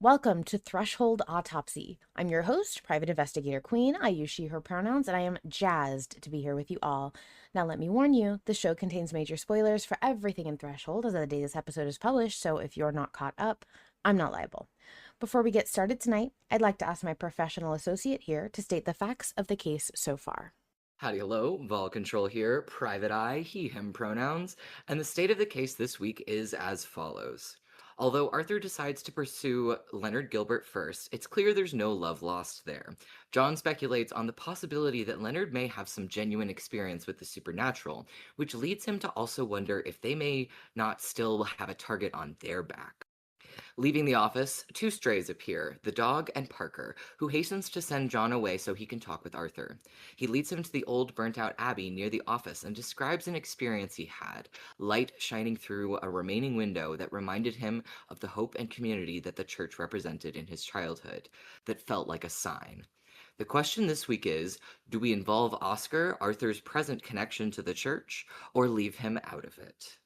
Welcome to Threshold Autopsy. I'm your host, Private Investigator Queen. I use she, her pronouns, and I am jazzed to be here with you all. Now, let me warn you, the show contains major spoilers for everything in Threshold as of the day this episode is published, so if you're not caught up, I'm not liable. Before we get started tonight, I'd like to ask my professional associate here to state the facts of the case so far. Howdy, hello, Vol Control here, Private Eye, he, him pronouns, and the state of the case this week is as follows. Although Arthur decides to pursue Leonard Gilbert first, it's clear there's no love lost there. John speculates on the possibility that Leonard may have some genuine experience with the supernatural, which leads him to also wonder if they may not still have a target on their back. Leaving the office, two strays appear, the dog and Parker, who hastens to send John away so he can talk with Arthur. He leads him to the old burnt-out abbey near the office and describes an experience he had, light shining through a remaining window that reminded him of the hope and community that the church represented in his childhood, that felt like a sign. The question this week is, do we involve Oscar, Arthur's present connection to the church, or leave him out of it?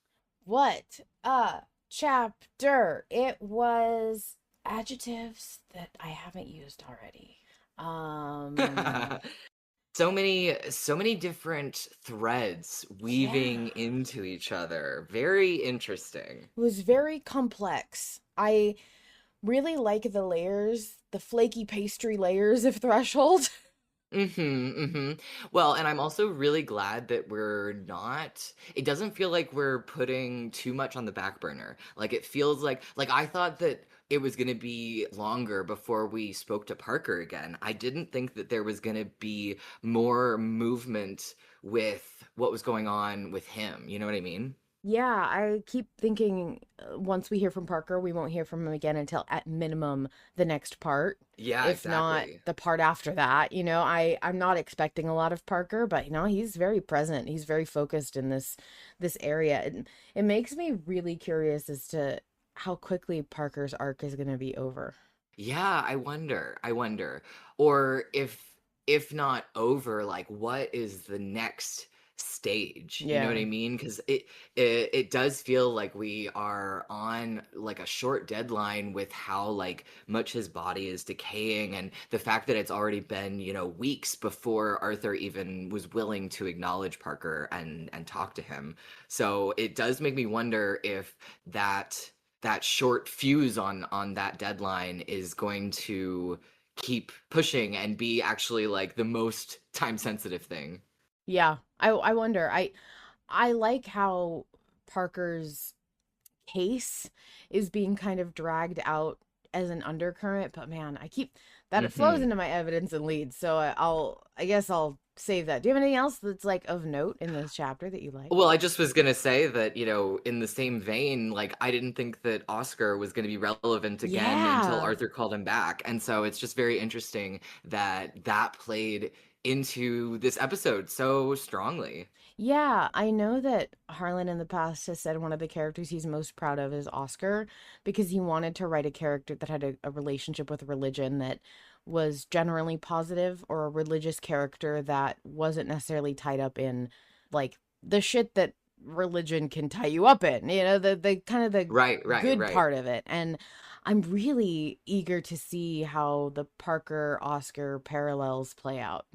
What a chapter! It was adjectives that I haven't used already. So many different threads weaving Yeah. into each other. Very interesting. It was very complex. I really like the layers, the flaky pastry layers of Threshold. Well, and I'm also really glad that it doesn't feel like we're putting too much on the back burner. Like it feels like I thought that it was going to be longer before we spoke to Parker again. I didn't think that there was going to be more movement with what was going on with him. You know what I mean? Yeah, I keep thinking once we hear from Parker, we won't hear from him again until at minimum the next part, Yeah, if not exactly. the part after that. I'm not expecting a lot of Parker, but he's very present. He's very focused in this area. It makes me really curious as to how quickly Parker's arc is going to be over. Yeah, I wonder. Or if not over, like what is the next stage? You know what Yeah. I mean? Because it does feel like we are on like a short deadline with how like much his body is decaying and the fact that it's already been, weeks before Arthur even was willing to acknowledge Parker and talk to him. So it does make me wonder if that short fuse on that deadline is going to keep pushing and be actually like the most time sensitive thing. Yeah. I wonder. I like how Parker's case is being kind of dragged out as an undercurrent, but man, I keep that it flows hmm into my evidence and leads. So I guess I'll save that. Do you have anything else that's like of note in this chapter that you like? Well, I just was gonna say that, in the same vein, like I didn't think that Oscar was gonna be relevant again until Yeah. Arthur called him back. And so it's just very interesting that that played into this episode so strongly. Yeah, I know that Harlan in the past has said one of the characters he's most proud of is Oscar because he wanted to write a character that had a relationship with religion that was generally positive, or a religious character that wasn't necessarily tied up in like the shit that religion can tie you up in, the kind of the Right, right, good right. part of it. And I'm really eager to see how the Parker Oscar parallels play out.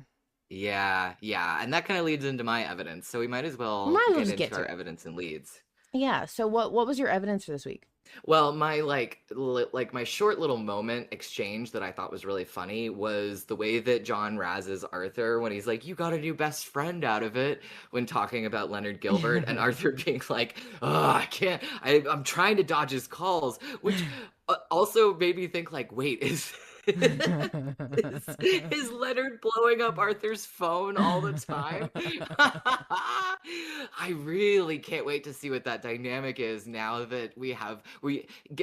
Yeah, yeah, and that kind of leads into my evidence. So we might as well Might as well get just get into to our it. evidence and leads. Yeah. So what was your evidence for this week? Well, my like my short little moment exchange that I thought was really funny was the way that John razzes Arthur when he's like, "You got a new best friend out of it," when talking about Leonard Gilbert, and Arthur being like, "Oh, I can't. I'm trying to dodge his calls," which also made me think like, wait, is is Leonard blowing up Arthur's phone all the time? I really can't wait to see what that dynamic is now that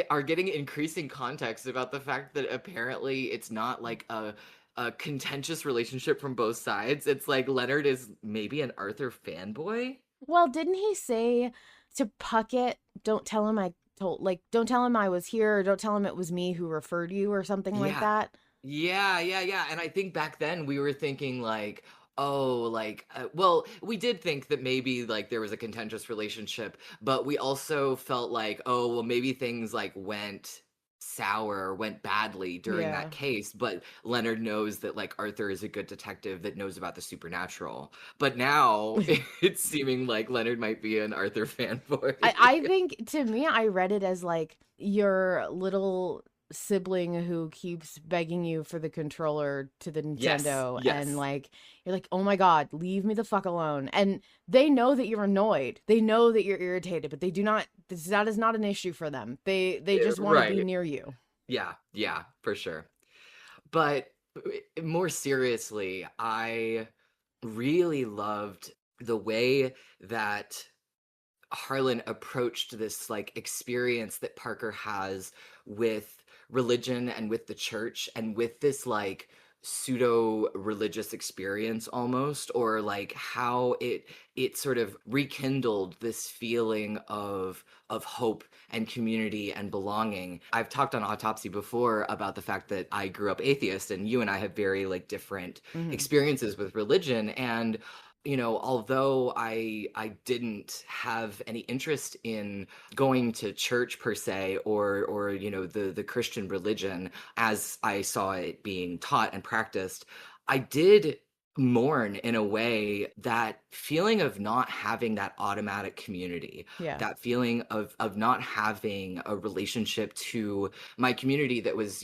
are getting increasing context about the fact that apparently it's not like a contentious relationship from both sides. It's like Leonard is maybe an Arthur fanboy. Well, didn't he say to Puckett, don't tell him don't tell him I was here, or don't tell him it was me who referred you, or something like Yeah. that? Yeah. And I think back then we were thinking like, oh, like, well, we did think that maybe like there was a contentious relationship, but we also felt like, oh, well, maybe things like went sour or went badly during that Yeah. case, but Leonard knows that like Arthur is a good detective that knows about the supernatural. But now it's seeming like Leonard might be an Arthur I fanboy. think, to me, I read it as like your little sibling who keeps begging you for the controller to the Yes, Nintendo, and yes. like you're like, oh my god, leave me the fuck alone. And they know that you're annoyed, they know that you're irritated, but they do not, that is not an issue for them. They just want to be Right. near you. Yeah, yeah, for sure. But more seriously, I really loved the way that Harlan approached this like experience that Parker has with religion and with the church and with this like pseudo religious experience almost, or like how it sort of rekindled this feeling of hope and community and belonging. I've talked on Autopsy before about the fact that I grew up atheist, and you and I have very like different Hmm. experiences with religion. And although I didn't have any interest in going to church per se, or the Christian religion as I saw it being taught and practiced, I did mourn in a way that feeling of not having that automatic community, Yeah. that feeling of not having a relationship to my community that was,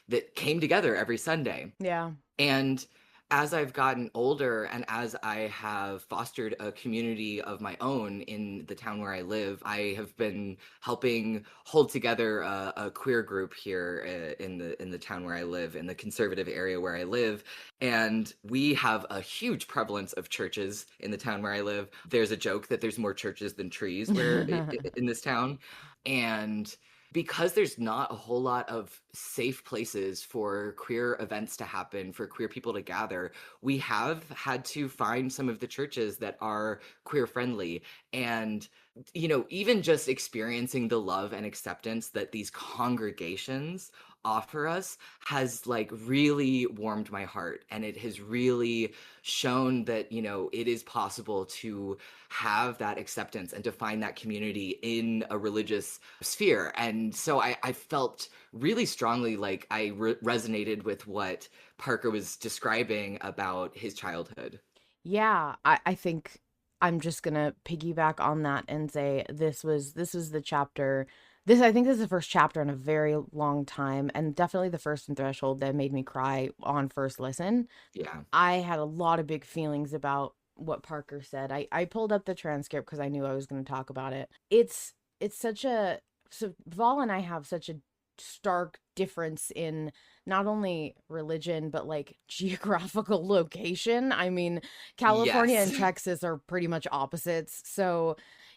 that came together every Sunday. Yeah. And as I've gotten older and as I have fostered a community of my own in the town where I live, I have been helping hold together a queer group here in the town where I live, in the conservative area where I live. And we have a huge prevalence of churches in the town where I live. There's a joke that there's more churches than trees in this town. And because there's not a whole lot of safe places for queer events to happen, for queer people to gather, we have had to find some of the churches that are queer friendly. And, even just experiencing the love and acceptance that these congregations offer us has like really warmed my heart, and it has really shown that it is possible to have that acceptance and to find that community in a religious sphere. And so I felt really strongly like I resonated with what Parker was describing about his childhood. Yeah, I think I'm just gonna piggyback on that and say this was the chapter. This, I think, this is the first chapter in a very long time, and definitely the first in Threshold that made me cry on first listen. Yeah. I had a lot of big feelings about what Parker said. I pulled up the transcript because I knew I was going to talk about it. It's such a, so Val and I have such a stark difference in not only religion but like geographical location. I mean, California Yes. and Texas are pretty much opposites. So,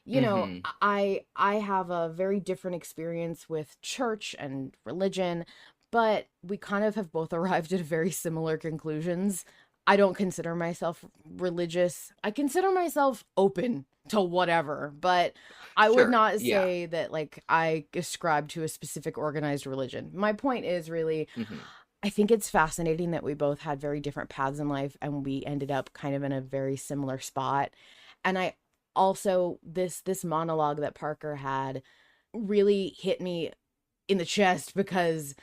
Hmm. I have a very different experience with church and religion, but we kind of have both arrived at very similar conclusions. I don't consider myself religious. I consider myself open to whatever, but I would Sure. not Yeah. say that like I ascribe to a specific organized religion. My point is really, Hmm. I think it's fascinating that we both had very different paths in life and we ended up kind of in a very similar spot. And I also, this monologue that Parker had really hit me in the chest because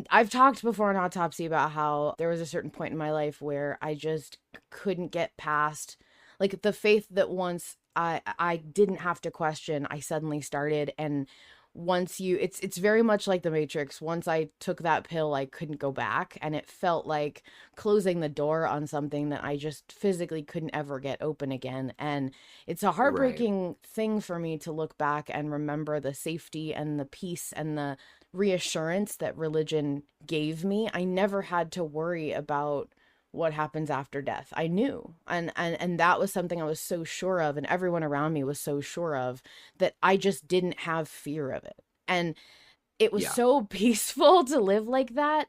I've talked before on Autopsy about how there was a certain point in my life where I just couldn't get past like the faith that once I didn't have to question, I suddenly started. And once you, it's very much like the Matrix. Once I took that pill, I couldn't go back, and it felt like closing the door on something that I just physically couldn't ever get open again. And it's a Right. heartbreaking thing for me to look back and remember the safety and the peace and the reassurance that religion gave me. I never had to worry about what happens after death. I knew. And that was something I was so sure of, and everyone around me was so sure of, that I just didn't have fear of it. And it was Yeah. so peaceful to live like that.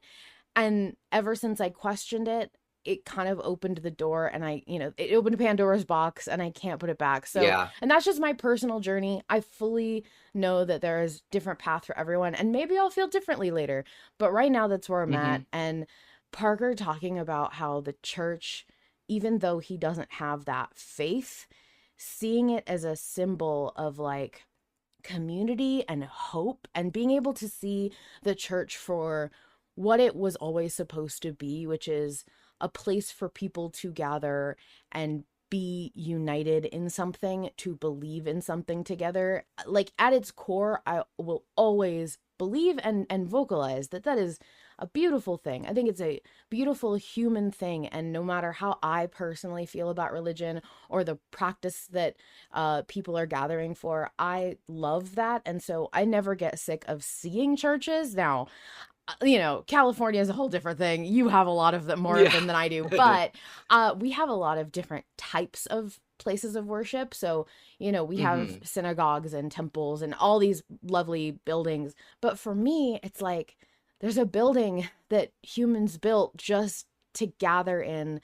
And ever since I questioned it, it kind of opened the door, and it opened Pandora's box, and I can't put it back. So, Yeah. and that's just my personal journey. I fully know that there is different path for everyone, and maybe I'll feel differently later. But right now, that's where I'm at. Hmm. And Parker talking about how the church, even though he doesn't have that faith, seeing it as a symbol of like community and hope and being able to see the church for what it was always supposed to be, which is a place for people to gather and be united in something, to believe in something together. Like at its core, I will always believe and vocalize that that is a beautiful thing. I think it's a beautiful human thing. And no matter how I personally feel about religion or the practice that people are gathering for, I love that. And so I never get sick of seeing churches. Now, California is a whole different thing. You have a lot of them, more of Yeah. them than I do, but we have a lot of different types of places of worship. So, we have synagogues and temples and all these lovely buildings. But for me, it's like there's a building that humans built just to gather in,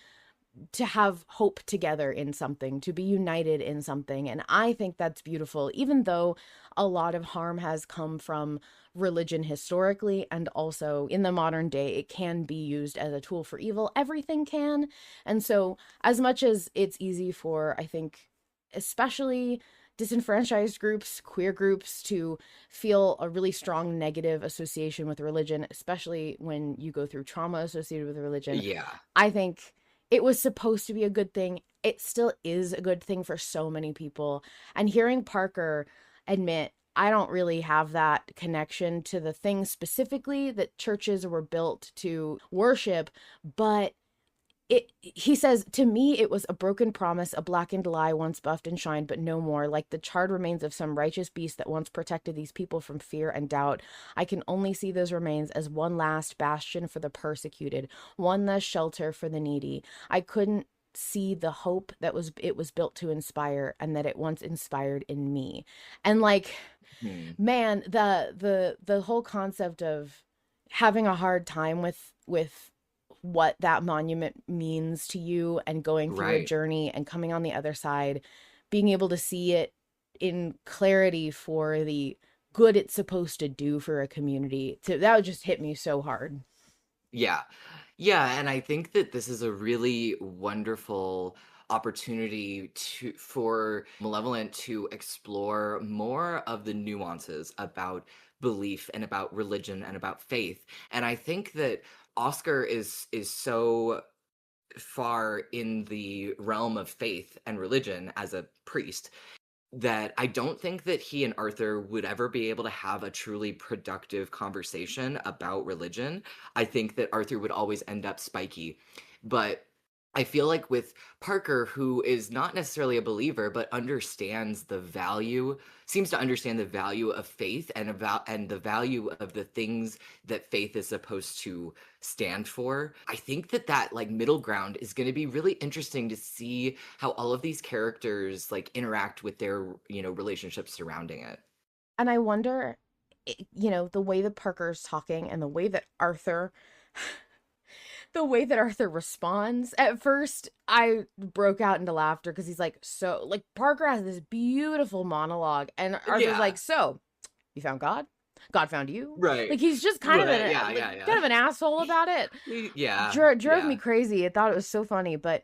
to have hope together in something, to be united in something. And I think that's beautiful, even though a lot of harm has come from religion historically, and also in the modern day, it can be used as a tool for evil. Everything can. And so, as much as it's easy for, I think, especially disenfranchised groups, queer groups, to feel a really strong negative association with religion, especially when you go through trauma associated with religion, Yeah. I think it was supposed to be a good thing. It still is a good thing for so many people. And hearing Parker admit, I don't really have that connection to the thing specifically that churches were built to worship, but he says, to me, it was a broken promise, a blackened lie, once buffed and shined, but no more, like the charred remains of some righteous beast that once protected these people from fear and doubt. I can only see those remains as one last bastion for the persecuted, one less shelter for the needy. I couldn't see the hope that it was built to inspire, and that it once inspired in me. And like, man, the whole concept of having a hard time with what that monument means to you, and going through a Right. journey and coming on the other side, being able to see it in clarity for the good it's supposed to do for a community, that would just hit me so hard. Yeah. Yeah, and I think that this is a really wonderful opportunity for Malevolent to explore more of the nuances about belief and about religion and about faith. And I think that Oscar is so far in the realm of faith and religion as a priest that I don't think that he and Arthur would ever be able to have a truly productive conversation about religion. I think that Arthur would always end up spiky. But I feel like with Parker, who is not necessarily a believer, but seems to understand the value of faith and the value of the things that faith is supposed to stand for. I think that like middle ground is going to be really interesting to see how all of these characters like interact with their, relationships surrounding it. And I wonder, the way that Parker's talking and the way that Arthur responds. At first, I broke out into laughter because he's like, so, like, Parker has this beautiful monologue, and Arthur's Yeah. like, so, you found God? God found you? Right. Like, he's just kind of Right. Yeah. Yeah. kind Yeah. of an asshole about it. Yeah. Drove me Yeah. crazy. I thought it was so funny, but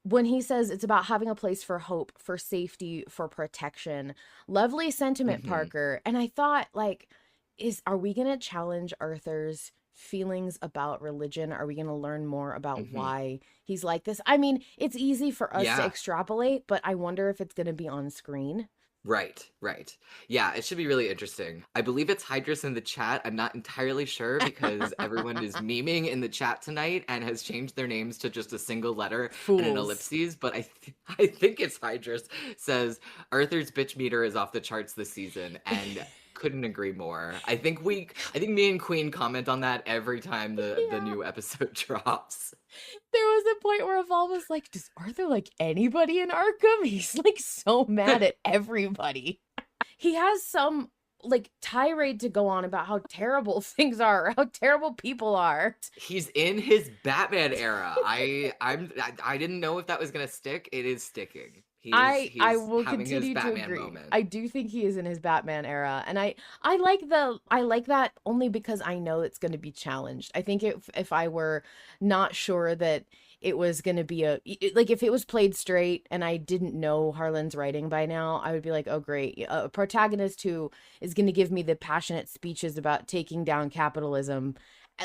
when he says it's about having a place for hope, for safety, for protection, lovely sentiment, hmm Parker. And I thought, like, are we going to challenge Arthur's feelings about religion? Are we going to learn more about hmm why he's like this? I mean, it's easy for us to Yeah. extrapolate, but I wonder if it's going to be on screen. Right, right. Yeah, it should be really interesting. I believe it's Hydrus in the chat. I'm not entirely sure because everyone is memeing in the chat tonight and has changed their names to just a single letter and an Fools. ellipses, but I think it's Hydrus says Arthur's bitch meter is off the charts this season, and couldn't agree more. I think me and Queen comment on that every time the Yeah. new episode drops. There was a point where Evolve was like, does Arthur like anybody in Arkham? He's like so mad at everybody. He has some like tirade to go on about how terrible things are, how terrible people are. He's in his Batman era. I didn't know if that was gonna stick. It is sticking. I He's will having his continue to Batman agree. moment. I do think he is in his Batman era, and I like that only because I know it's going to be challenged. I think if I were not sure that it was going to be like if it was played straight and I didn't know Harlan's writing by now, I would be like, "Oh great, a protagonist who is going to give me the passionate speeches about taking down capitalism."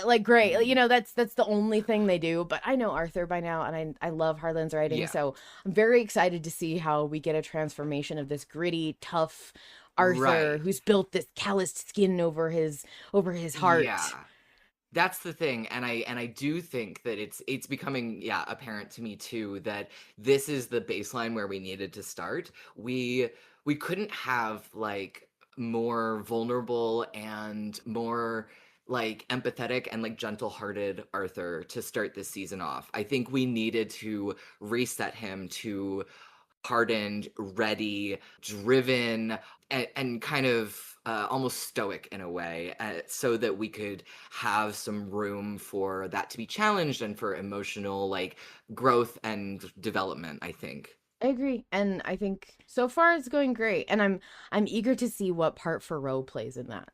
Like great, Mhm. that's the only thing they do, but I know Arthur by now and I love Harlan's writing, Yeah, so I'm very excited to see how we get a transformation of this gritty, tough Arthur right. who's built this calloused skin over his Yeah. heart. That's the thing, and I do think that it's becoming, yeah, apparent to me too that this is the baseline where we needed to start. We couldn't have like more vulnerable and more like empathetic and like gentle-hearted Arthur to start this season off. I think we needed to reset him to hardened, ready, driven, and kind of almost stoic in a way, so that we could have some room for that to be challenged and for emotional like growth and development, I think. I agree, and I think so far it's going great, and I'm eager to see what part Faro plays in that.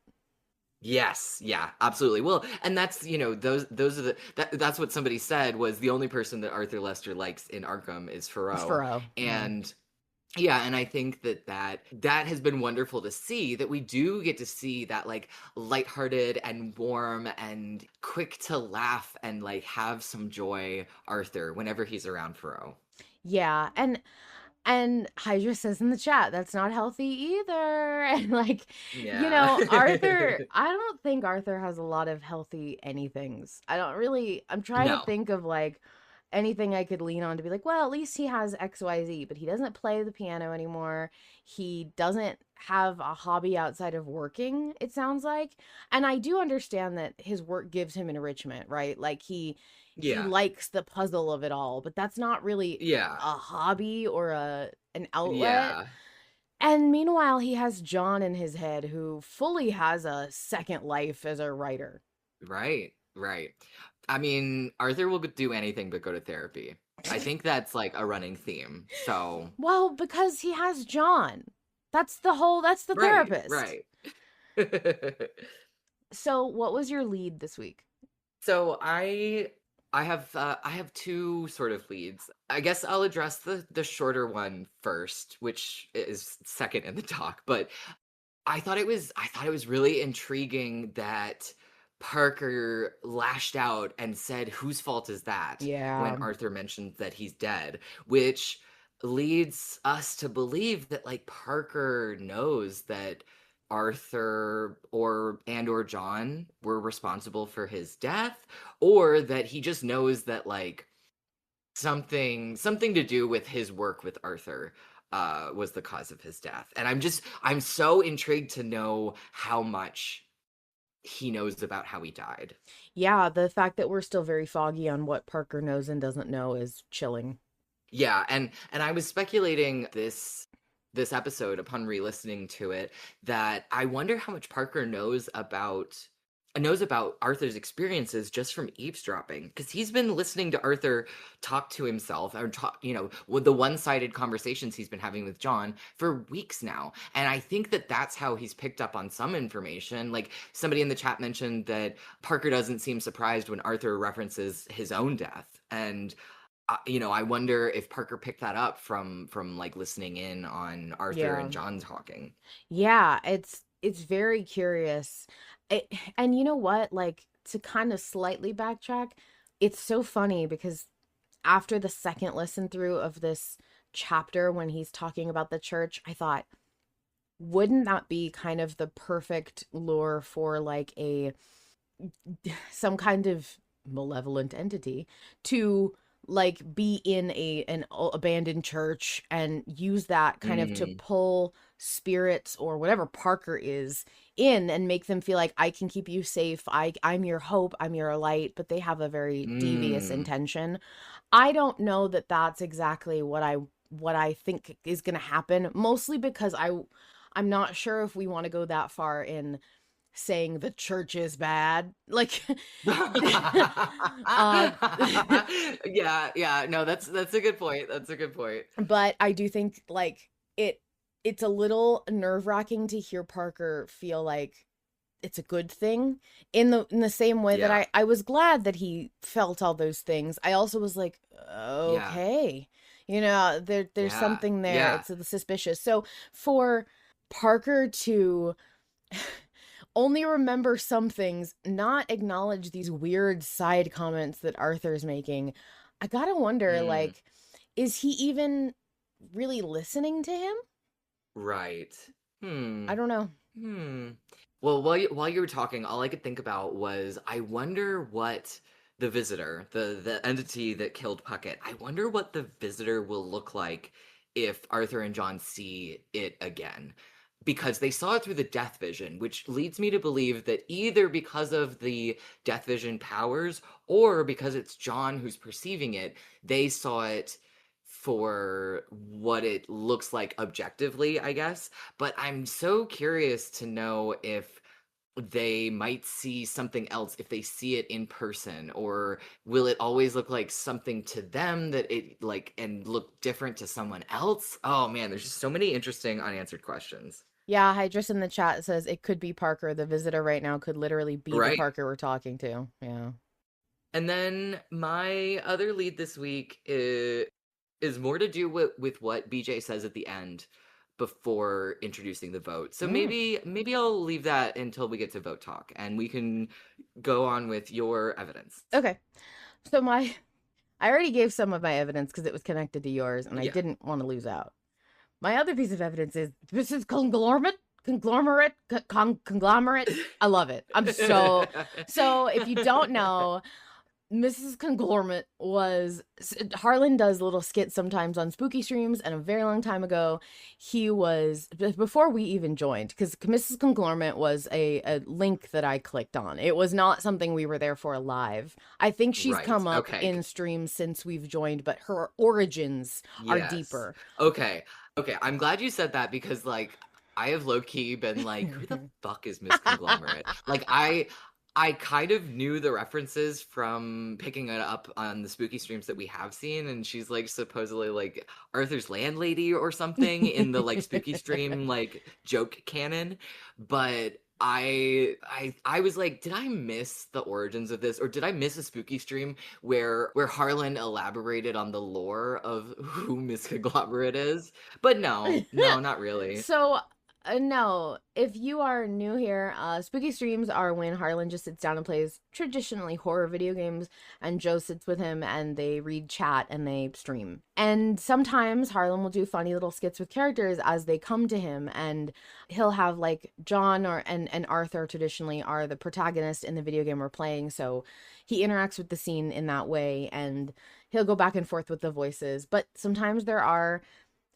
Yes, yeah, absolutely. Well, and that's, those are that's what somebody said was the only person that Arthur Lester likes in Arkham is It's Faro. Faro, yeah. And yeah, and I think that has been wonderful to see that we do get to see that like lighthearted and warm and quick to laugh and like have some joy Arthur whenever he's around Faro. Yeah, and Hydra says in the chat that's not healthy either. And like, Yeah. Arthur, I don't think Arthur has a lot of healthy anythings. I'm trying to No. think of like anything I could lean on to be like, well, at least he has XYZ, but he doesn't play the piano anymore. He doesn't have a hobby outside of working, it sounds like. And I do understand that his work gives him enrichment, right? Like he Yeah. likes the puzzle of it all, but that's not really Yeah. a hobby or an outlet. Yeah. And meanwhile, he has John in his head who fully has a second life as a writer. Right. Right. I mean, Arthur will do anything but go to therapy. I think that's like a running theme. So, Well, because he has John. That's the right, therapist. right. So, what was your lead this week? So I have two sort of leads. I guess I'll address the shorter one first, which is second in the talk. But I thought it was really intriguing that Parker lashed out and said, "Whose fault is that?" when Yeah. Arthur mentioned that he's dead, which leads us to believe that like Parker knows that Arthur or John were responsible for his death, or that he just knows that like something to do with his work with Arthur was the cause of his death. And I'm so intrigued to know how much he knows about how he died. Yeah, the fact that we're still very foggy on what Parker knows and doesn't know is chilling. Yeah, and I was speculating this episode upon re-listening to it that I wonder how much Parker knows about Arthur's experiences just from eavesdropping, because he's been listening to Arthur talk to himself or talk, with the one-sided conversations he's been having with John for weeks now. And I think that that's how he's picked up on some information. Like somebody in the chat mentioned that Parker doesn't seem surprised when Arthur references his own death. And I wonder if Parker picked that up from like listening in on Arthur Yeah. and John talking. Yeah, it's very curious. And you know what? Like to kind of slightly backtrack, it's so funny because after the second listen through of this chapter when he's talking about the church, I thought, wouldn't that be kind of the perfect lure for like a some kind of malevolent entity to like be in an abandoned church and use that kind of to Mm, pull spirits or whatever Parker is in and make them feel like I can keep you safe. I'm your hope, I'm your light, but they have a very devious mm, intention. I don't know that that's exactly what I think is going to happen, mostly because I'm not sure if we want to go that far in saying the church is bad. Like, uh, Yeah. No, that's a good point. That's a good point. but I do think like it's a little nerve-wracking to hear Parker feel like it's a good thing in the same way that Yeah. I was glad that he felt all those things. I also was like, Yeah. okay, there's Yeah. something there. Yeah. It's suspicious. So for Parker to only remember some things, not acknowledge these weird side comments that Arthur's making, I gotta wonder, Mm, like, is he even really listening to him? right. Hmm. I don't know. Hmm. Well, while you were talking, all I could think about was I wonder what the visitor, the entity that killed Puckett, I wonder what the visitor will look like if Arthur and John see it again. Because they saw it through the death vision, which leads me to believe that either because of the death vision powers or because it's John who's perceiving it, they saw it for what it looks like objectively, I guess. But I'm so curious to know if they might see something else if they see it in person, or will it always look like something to them that it like and look different to someone else? Oh man, there's just so many interesting unanswered questions. Yeah, Hydrus in the chat says it could be Parker. The visitor right now could literally be the Right. Parker we're talking to. Yeah. And then my other lead this week is more to do with what BJ says at the end before introducing the vote. So Mm. maybe I'll leave that until we get to vote talk and we can go on with your evidence. Okay. So I already gave some of my evidence because it was connected to yours, and I Yeah. didn't want to lose out. My other piece of evidence is this is conglomerate. I love it. So if you don't know, Mrs. Conglomerate was Harlan does little skits sometimes on spooky streams, and a very long time ago he was before we even joined, because Mrs. Conglomerate was a link that I clicked on. It was not something we were there for live. I think she's Right. come up Okay. in streams since we've joined, but her origins are Yes. deeper. Okay. Okay. I'm glad you said that because like I have low key been like, who the fuck is Miss Conglomerate? Like I kind of knew the references from picking it up on the spooky streams that we have seen, and she's like supposedly like Arthur's landlady or something in the like spooky stream like joke canon. But I was like, did I miss the origins of this, or did I miss a spooky stream where Harlan elaborated on the lore of who Miss Conglomerate is? But no, not really. So, no, if you are new here, spooky streams are when Harlan just sits down and plays traditionally horror video games, and Joe sits with him and they read chat and they stream. And sometimes Harlan will do funny little skits with characters as they come to him, and he'll have like John and Arthur traditionally are the protagonist in the video game we're playing, so he interacts with the scene in that way, and he'll go back and forth with the voices. But sometimes there are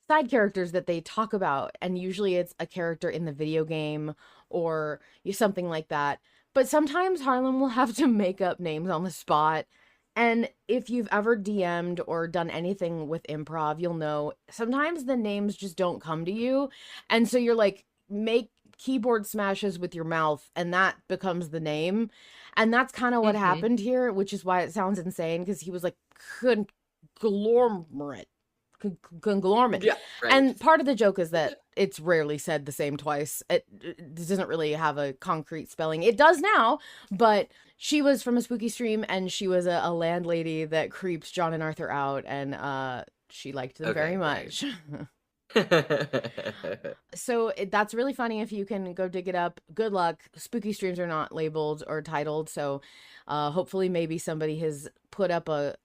side characters that they talk about, and usually it's a character in the video game or something like that. But sometimes Harlan will have to make up names on the spot. And if you've ever DM'd or done anything with improv, you'll know sometimes the names just don't come to you. And so you're like, make keyboard smashes with your mouth, and that becomes the name. And that's kind of what Hmm. happened here, which is why it sounds insane, because he was like, conglomerate conglomerate. Yeah, right. And part of the joke is that it's rarely said the same twice. It doesn't really have a concrete spelling. It does now, but she was from a spooky stream, and she was a landlady that creeps John and Arthur out, and she liked them very Okay, right. much. So that's really funny if you can go dig it up. Good luck. Spooky streams are not labeled or titled, so hopefully maybe somebody has put up a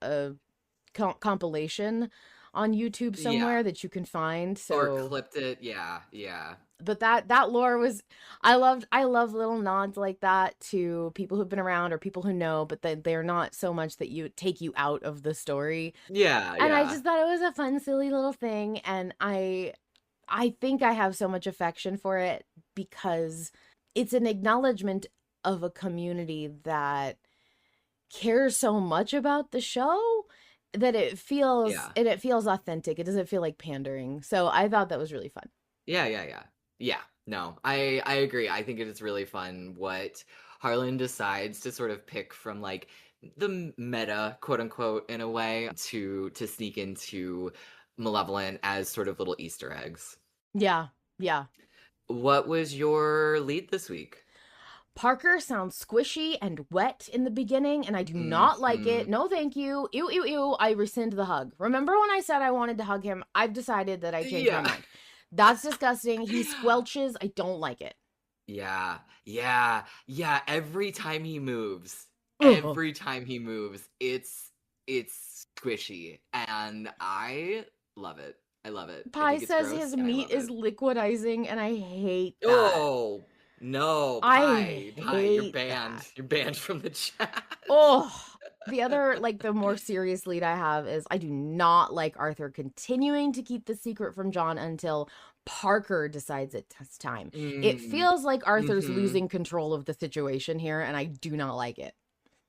compilation on YouTube Yeah. somewhere that you can find. Or So, clipped it. Yeah. but that lore was, I love little nods like that to people who've been around or people who know, but they're not so much that you take you out of the story. Yeah, And I yeah. just thought it was a fun, silly little thing, and I think I have so much affection for it because it's an acknowledgement of a community that cares so much about the show that Yeah. it feels authentic. It doesn't feel like pandering. So I thought that was really fun. Yeah. Yeah. No, I agree. I think it is really fun what Harlan decides to sort of pick from like the meta, quote unquote, in a way, to sneak into Malevolent as sort of little Easter eggs. Yeah, yeah. What was your lead this week? Parker sounds squishy and wet in the beginning, and I do not like Hmm. it. No, thank you. Ew, ew, ew. I rescind the hug. Remember when I said I wanted to hug him? I've decided that I changed my Yeah. mind. That's disgusting. He squelches. I don't like it. Yeah, yeah. Ugh. Every time he moves, it's squishy, and I love it. I love it. I Pie think it's says gross, his and I meat love is it. liquidizing, and I hate that. Oh no, I pie, you're hate banned. that. You're banned from the chat. Oh, the other, like, the more serious lead I have is I do not like Arthur continuing to keep the secret from John until Parker decides it's time. It Mm, feels like Arthur's mm-hmm. losing control of the situation here, and I do not like it.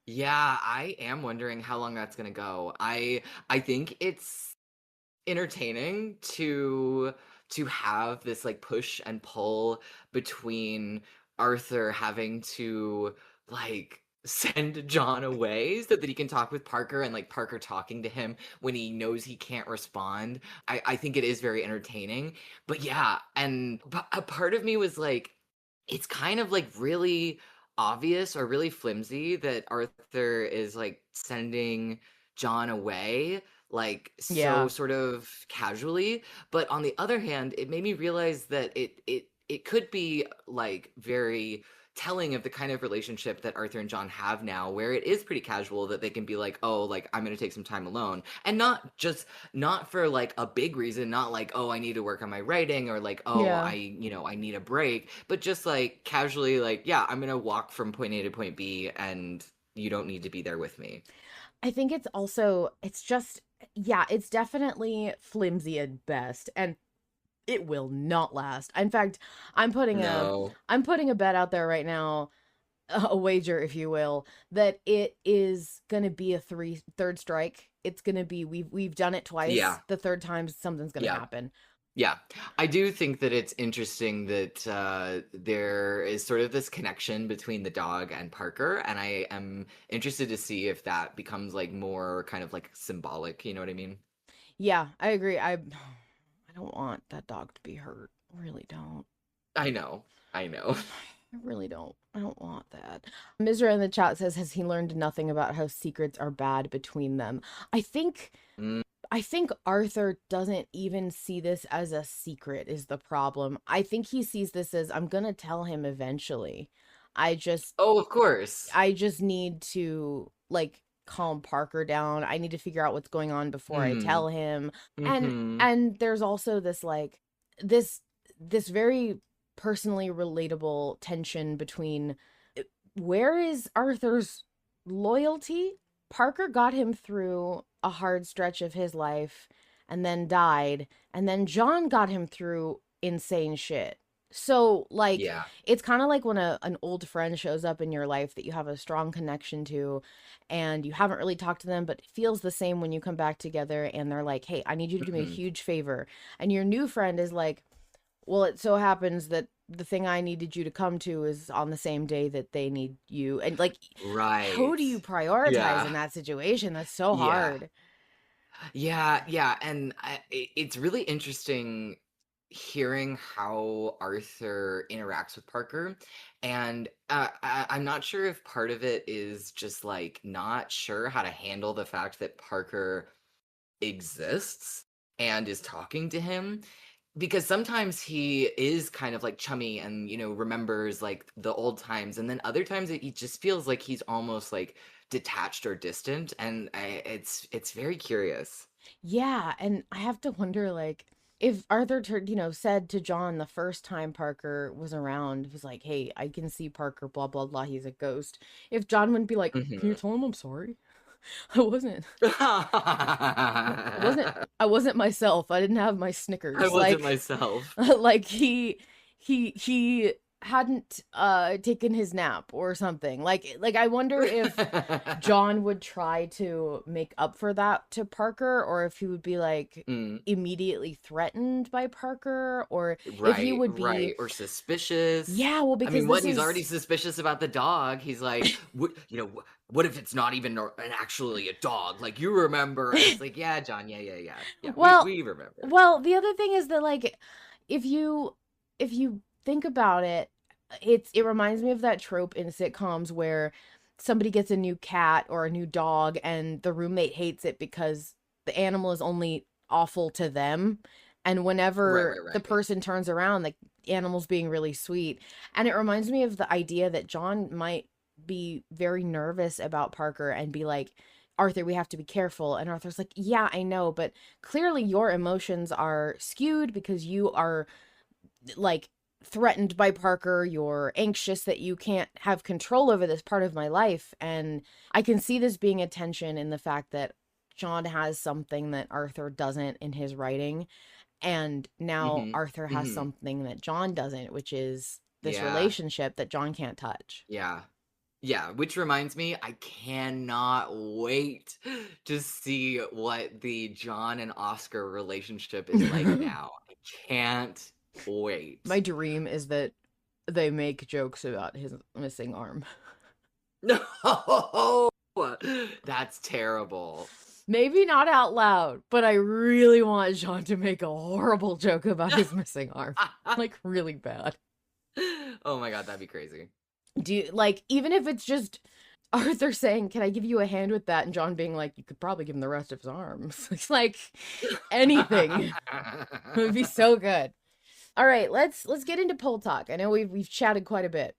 Yeah, I am wondering how long that's gonna go. I think it's entertaining to have this like push and pull between Arthur having to like send John away so that he can talk with Parker and like Parker talking to him when he knows he can't respond. I think it is very entertaining. But yeah, and a part of me was like, it's kind of like really obvious or really flimsy that Arthur is like sending John away like so Yeah. sort of casually, but on the other hand it made me realize that it could be like very telling of the kind of relationship that Arthur and John have now, where it is pretty casual, that they can be like, oh, like I'm going to take some time alone, and not for like a big reason, not like, oh, I need to work on my writing, or like, oh, Yeah. I need a break, but just like casually, like, yeah, I'm going to walk from point A to point B, and you don't need to be there with me. I think it's also, it's just, yeah, it's definitely flimsy at best. And it will not last. In fact, I'm putting a No. I'm putting a bet out there right now, a wager, if you will, that it is gonna be a third strike. It's gonna be we've done it twice. Yeah. The third time something's gonna Yeah. happen. Yeah, I do think that it's interesting that there is sort of this connection between the dog and Parker, and I am interested to see if that becomes like more kind of like symbolic. You know what I mean? Yeah, I agree. I don't want that dog to be hurt. I really don't. I know, I know. I really don't. I don't want that. Mizra in the chat says, has he learned nothing about how secrets are bad between them? I think Mm, I think Arthur doesn't even see this as a secret is the problem. I think he sees this as I'm going to tell him eventually. I just oh, of course. I just need to like calm Parker down. I need to figure out what's going on before I Mm-hmm. tell him. And Mm-hmm. and there's also this like this this very personally relatable tension between where is Arthur's loyalty? Parker got him through a hard stretch of his life and then died, and then John got him through insane shit. So, like, Yeah. it's kind of like when an old friend shows up in your life that you have a strong connection to, and you haven't really talked to them, but it feels the same when you come back together and they're like, hey, I need you to do me a Mm-hmm. huge favor. And your new friend is like, well, it so happens that the thing I needed you to come to is on the same day that they need you. And like, who Right. do you prioritize in Yeah. that situation? That's so Yeah. hard. Yeah, and it's really interesting hearing how Arthur interacts with Parker, and I'm not sure if part of it is just like not sure how to handle the fact that Parker exists and is talking to him, because sometimes he is kind of like chummy and remembers like the old times, and then other times it just feels like he's almost like detached or distant, and it's very curious. Yeah, and I have to wonder, like, if Arthur, said to John the first time Parker was around, was like, "Hey, I can see Parker, blah blah blah. He's a ghost." If John wouldn't be like, "Can you Mhm. tell him I'm sorry? I wasn't. I wasn't. I I wasn't myself. I didn't have my Snickers. wasn't Like, myself. like he." hadn't taken his nap or something. Like I wonder if John would try to make up for that to Parker, or if he would be like Mm, immediately threatened by Parker, or if he right, would be, right. Or suspicious. yeah, well, I because mean, what? this He's already is, suspicious about the dog. He's like, what if it's not even actually a dog? Like, you remember? And it's like, yeah, John, yeah. We well, we remember. well, the other thing is that like if you if you think about it, it reminds me of that trope in sitcoms where somebody gets a new cat or a new dog and the roommate hates it because the animal is only awful to them. And Right, whenever right, the right. person turns around, the animal's being really sweet. And it reminds me of the idea that John might be very nervous about Parker and be like, Arthur, we have to be careful. And Arthur's like, yeah, I know, but clearly your emotions are skewed because you are like threatened by Parker. You're anxious that you can't have control over this part of my life. And I can see this being a tension in the fact that John has something that Arthur doesn't in his writing. And now Mm-hmm. Arthur has Mm-hmm. something that John doesn't, which is this Yeah, relationship that John can't touch. yeah. Yeah, which reminds me, I cannot wait to see what the John and Oscar relationship is like now. I can't wait. My dream is that they make jokes about his missing arm. No, that's terrible. Maybe not out loud, but I really want John to make a horrible joke about his missing arm. Like, really bad. Oh my god, that'd be crazy. Do you, like, even if it's just Arthur saying, "Can I give you a hand with that?" and John being like, "You could probably give him the rest of his arms." It's like anything. It would be so good. All right, let's get into poll talk. I know we've chatted quite a bit.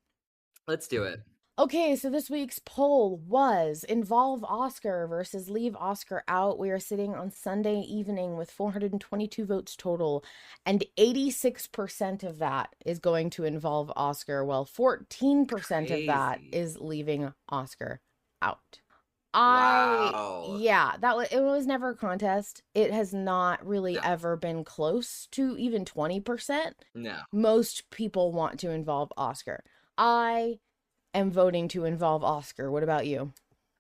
Let's do it. Okay, so this week's poll was involve Oscar versus leave Oscar out. We are sitting on Sunday evening with 422 votes total, and 86% of that is going to involve Oscar, while 14% of that Crazy. is leaving Oscar out. Wow. Yeah, it was never a contest. It has not really No, ever been close to even 20%. no. Most people want to involve Oscar. I am voting to involve Oscar. What about you?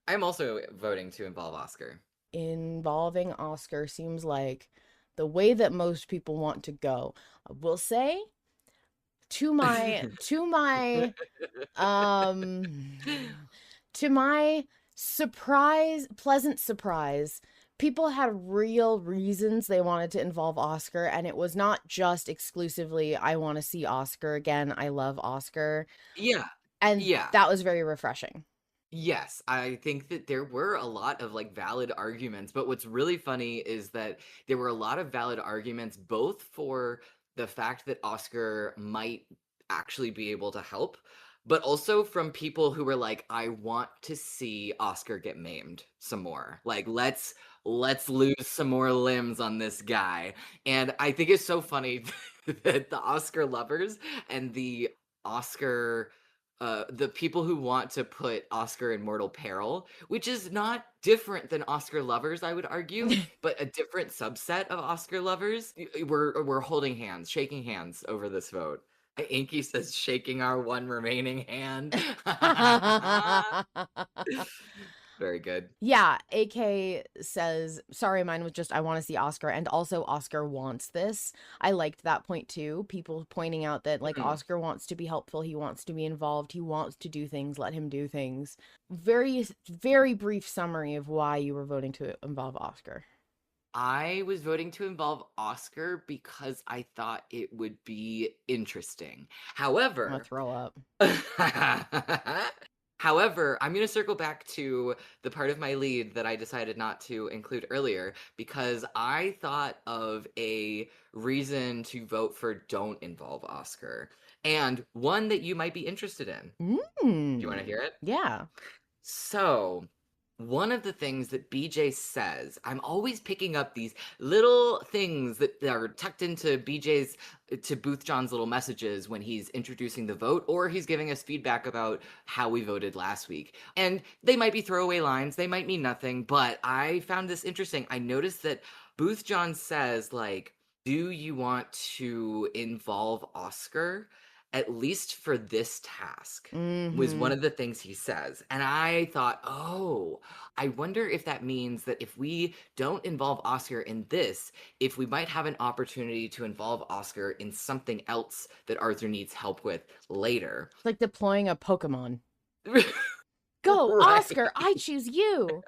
I'm also voting to involve Oscar. Involving Oscar seems like the way that most people want to go. I will say to my um to my pleasant surprise, people had real reasons they wanted to involve Oscar, and it was not just exclusively I want to see Oscar again. I love Oscar. Yeah, And yeah. that was very refreshing. Yes, I think that there were a lot of like valid arguments, but what's really funny is that there were a lot of valid arguments both for the fact that Oscar might actually be able to help, but also from people who were like, I want to see Oscar get maimed some more. Like let's lose some more limbs on this guy. And I think it's so funny that the Oscar lovers and Oscar the people who want to put Oscar in mortal peril, which is not different than Oscar lovers, I would argue, but a different subset of Oscar lovers. We're holding hands, shaking hands over this vote. Inky says shaking our one remaining hand. Very good. Yeah, AK says, sorry, mine was just, I want to see Oscar. And also, Oscar wants this. I liked that point too. People pointing out that, like, Mm. Oscar wants to be helpful. He wants to be involved. He wants to do things. Let him do things. Very, very brief summary of why you were voting to involve Oscar. I was voting to involve Oscar because I thought it would be interesting. I'm gonna However, throw up. However, I'm going to circle back to the part of my lead that I decided not to include earlier because I thought of a reason to vote for don't involve Oscar and one that you might be interested in. Do you want to Mm. hear it? Yeah. So, one of the things that BJ says, I'm always picking up these little things that are tucked into to Booth John's little messages when he's introducing the vote or he's giving us feedback about how we voted last week. And they might be throwaway lines, they might mean nothing, but I found this interesting. I noticed that Booth John says, like, do you want to involve Oscar? at least for this task, was Mm-hmm. one of the things he says. And I thought, oh, I wonder if that means that if we don't involve Oscar in this, if we might have an opportunity to involve Oscar in something else that Arthur needs help with later. It's like deploying a Pokemon. Go, Right. Oscar, I choose you.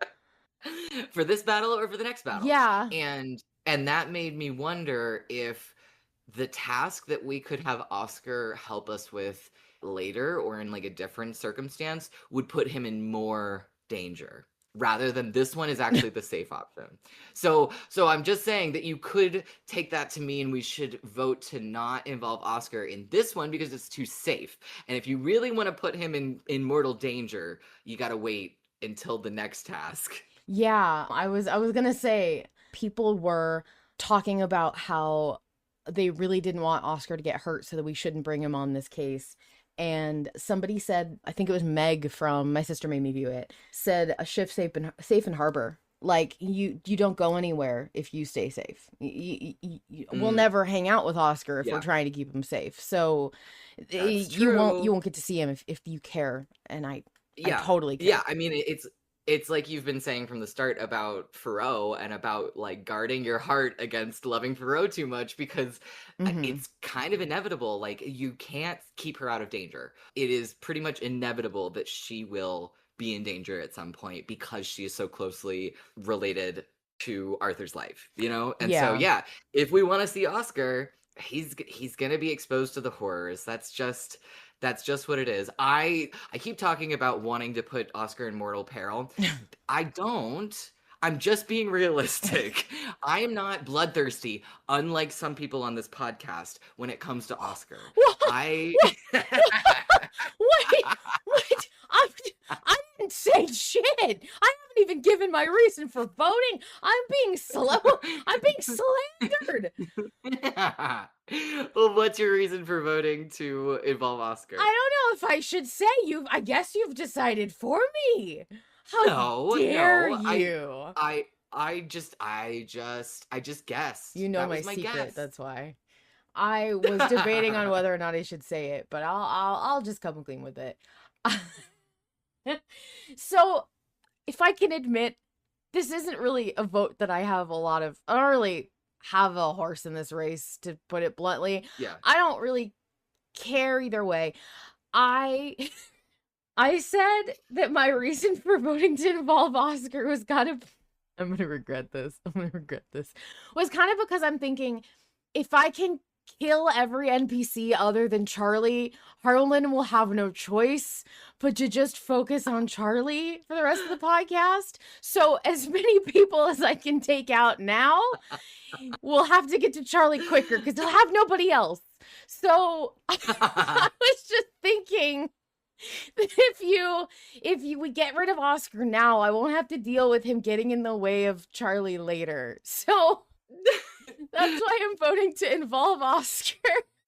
For this battle or for the next battle. Yeah. And that made me wonder if the task that we could have Oscar help us with later or in like a different circumstance would put him in more danger rather than this one is actually the safe option. So I'm just saying that you could take that to mean we should vote to not involve Oscar in this one because it's too safe. And if you really want to put him in mortal danger, you got to wait until the next task. Yeah, I was gonna say people were talking about how they really didn't want Oscar to get hurt so that we shouldn't bring him on this case. And somebody said, I think it was Meg from My Sister Made Me View It, said a ship safe in harbor. Like you don't go anywhere if you stay safe. We'll never hang out with Oscar if we're Yeah, trying to keep him safe. So that's you true. won't get to see him if you care. And I Yeah. totally care. Yeah, I mean, it's like you've been saying from the start about Thoreau and about, like, guarding your heart against loving Thoreau too much because, Mm-hmm. it's kind of inevitable, like, you can't keep her out of danger. It is pretty much inevitable that she will be in danger at some point because she is so closely related to Arthur's life, you know? And so, Yeah. yeah, if we wanna see Oscar, he's gonna be exposed to the horrors. That's just what it is. I keep talking about wanting to put Oscar in mortal peril. I don't. I'm just being realistic. I am not bloodthirsty, unlike some people on this podcast when it comes to Oscar. What? I What? Wait, what? I didn't say shit. I haven't even given my reason for voting. I'm being slandered. Well, what's your reason for voting to involve Oscar? I don't know if I should say I guess you've decided for me. How No, dare no. you? I just guessed. You know That my was my secret, guess. that's why. I was debating on whether or not I should say it, but I'll just come clean with it. So, if I can admit, this isn't really a vote that I don't really have a horse in this race, to put it bluntly. Yeah. I don't really care either way. I I said that my reason for voting to involve Oscar was kind of I'm gonna regret this. I'm gonna regret this. Was kind of because I'm thinking if I can kill every NPC other than Charlie, Harlan will have no choice but to just focus on Charlie for the rest of the podcast. So as many people as I can take out now will have to get to Charlie quicker because they'll have nobody else. So I was just thinking that if you would get rid of Oscar now, I won't have to deal with him getting in the way of Charlie later. So that's why I'm voting to involve Oscar.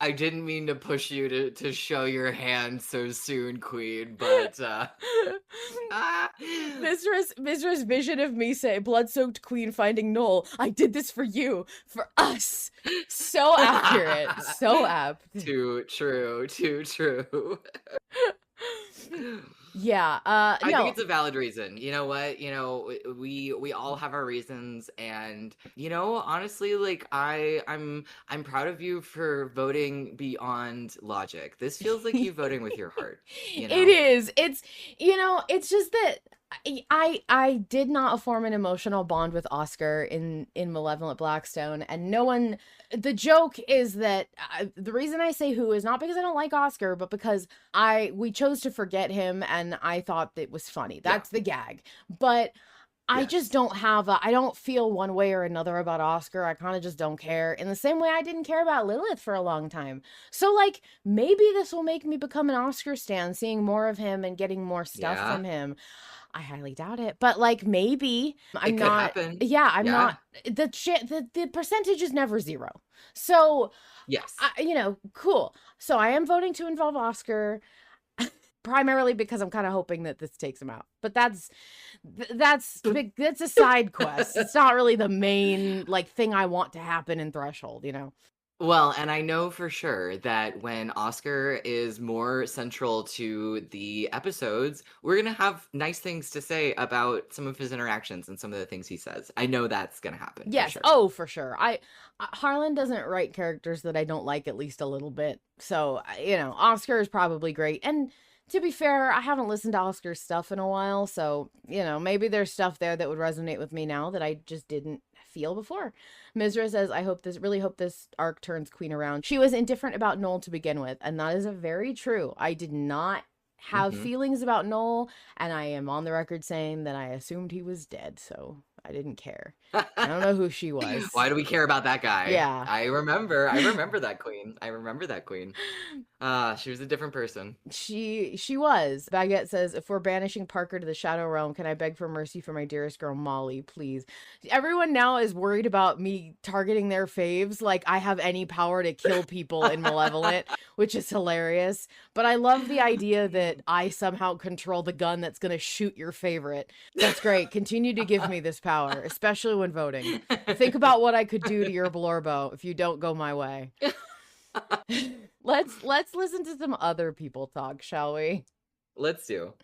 I didn't mean to push you to show your hand so soon, Queen, but ah. Mizra's vision of me say, blood-soaked queen finding Noel. I did this for you, for us. So accurate, so apt. Too true, too true. Yeah, I think no. it's a valid reason. You know what? We all have our reasons, and honestly, like I'm proud of you for voting beyond logic. This feels like you voting with your heart. You It know? is. It's just that I did not form an emotional bond with Oscar in Malevolent Blackstone, and no one. The joke is that the reason I say who is not because I don't like Oscar, but because we chose to forget him, and I thought it was funny. Yeah. That's the gag. But I just Yes. I don't feel one way or another about Oscar. I kind of just don't care. In the same way I didn't care about Lilith for a long time. So, like, maybe this will make me become an Oscar stan, seeing more of him and getting more stuff Yeah. from him. I highly doubt it, but like maybe It I'm could not. happen. Yeah, I'm Yeah. not. The percentage is never zero. So, Yes. cool. So I am voting to involve Oscar primarily because I'm kind of hoping that this takes him out. But that's a side quest. It's not really the main like thing I want to happen in Threshold. Well, and I know for sure that when Oscar is more central to the episodes, we're gonna have nice things to say about some of his interactions and some of the things he says. I know that's gonna happen for Yes. sure. Oh, for sure. Harlan doesn't write characters that I don't like at least a little bit. So, Oscar is probably great. And to be fair, I haven't listened to Oscar's stuff in a while, so, maybe there's stuff there that would resonate with me now that I just didn't feel before. Mizra says, really hope this arc turns Queen around. She was indifferent about Noel to begin with, and that is a very true. I did not have Mhm. feelings about Noel, and I am on the record saying that I assumed he was dead, so I didn't care. I don't know who she was. Why do we care about that guy? Yeah. I remember that queen. I remember that queen. She was a different person. She was. Baguette says, if we're banishing Parker to the Shadow Realm, can I beg for mercy for my dearest girl, Molly, please? Everyone now is worried about me targeting their faves like I have any power to kill people in Malevolent, which is hilarious. But I love the idea that I somehow control the gun that's going to shoot your favorite. That's great. Continue to give me this power, especially when voting. Think about what I could do to your Blorbo if you don't go my way. Let's listen to some other people talk, shall we? Let's do.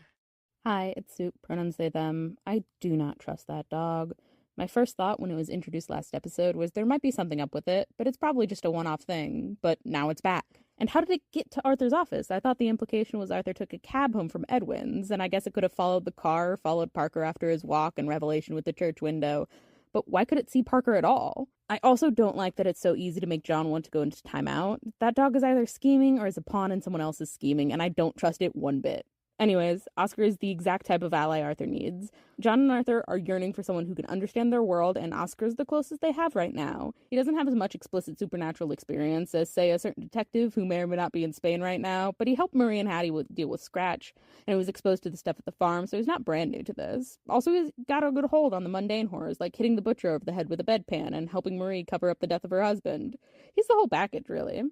Hi, it's Soup, pronouns they, them. I do not trust that dog. My first thought when it was introduced last episode was there might be something up with it, but it's probably just a one-off thing. But now it's back. And how did it get to Arthur's office? I thought the implication was Arthur took a cab home from Edwin's, and I guess it could have followed the car, followed Parker after his walk and revelation with the church window. But why could it see Parker at all? I also don't like that it's so easy to make John want to go into timeout. That dog is either scheming or is a pawn in someone else's scheming, and I don't trust it one bit. Anyways, Oscar is the exact type of ally Arthur needs. John and Arthur are yearning for someone who can understand their world, and Oscar's the closest they have right now. He doesn't have as much explicit supernatural experience as, say, a certain detective who may or may not be in Spain right now, but he helped Marie and Hattie deal with Scratch, and he was exposed to the stuff at the farm, so he's not brand new to this. Also, he's got a good hold on the mundane horrors, like hitting the butcher over the head with a bedpan and helping Marie cover up the death of her husband. He's the whole package, really.